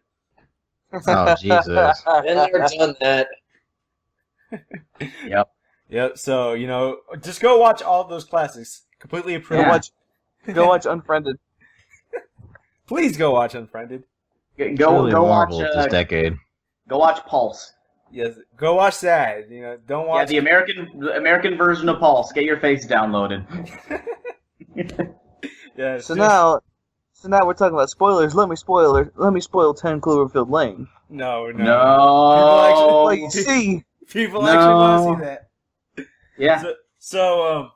Oh, Jesus. Been there, done that. Yep. So, just go watch all of those classics. Completely approved. Go watch Unfriended. Please go watch Unfriended. Go watch Marvel this decade. Go watch Pulse. Yes, go watch that. Don't watch. Yeah, the American version of Pulse. Get your face downloaded. Yeah. So now we're talking about spoilers. Let me spoil 10 Cloverfield Lane. No. People actually want to see that. Yeah. So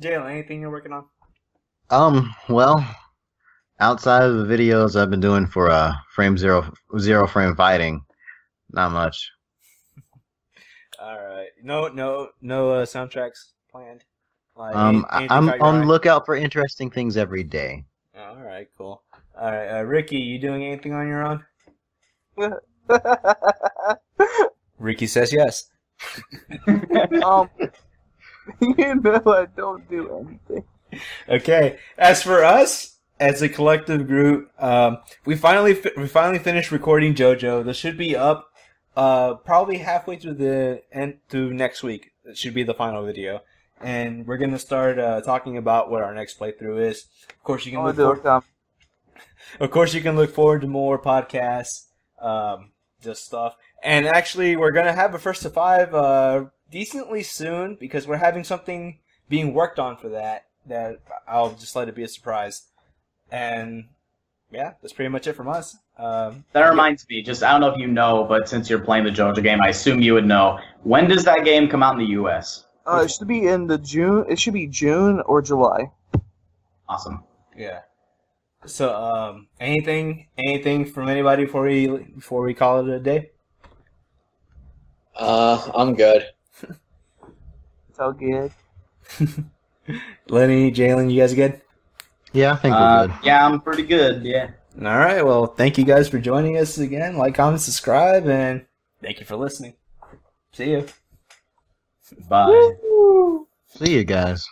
Jalen, anything you're working on? Well, outside of the videos I've been doing for zero frame fighting, not much. All right. No soundtracks planned. Like, I'm on the lookout for interesting things every day. All right, cool. All right, Ricky, you doing anything on your own? Ricky says yes. I don't do anything. Okay. As for us, as a collective group, we finally finished recording JoJo. This should be up probably halfway through next week. It should be the final video. And we're going to start talking about what our next playthrough is. Of course, you can look forward to more podcasts, just stuff. And actually, we're going to have a first to 5 decently soon because we're having something being worked on for that I'll just let it be a surprise. And yeah, that's pretty much it from us. That reminds me, I don't know if you know, but since you're playing the JoJo game, I assume you would know. When does that game come out in the U.S.? It should be June. It should be June or July. Awesome. Yeah. So, anything from anybody before we call it a day? I'm good. It's all good. Lenny, Jalen, you guys good? Yeah, I think we're good. Yeah, I'm pretty good. Yeah. All right. Well, thank you guys for joining us again. Like, comment, subscribe, and thank you for listening. See you. Bye. See you guys.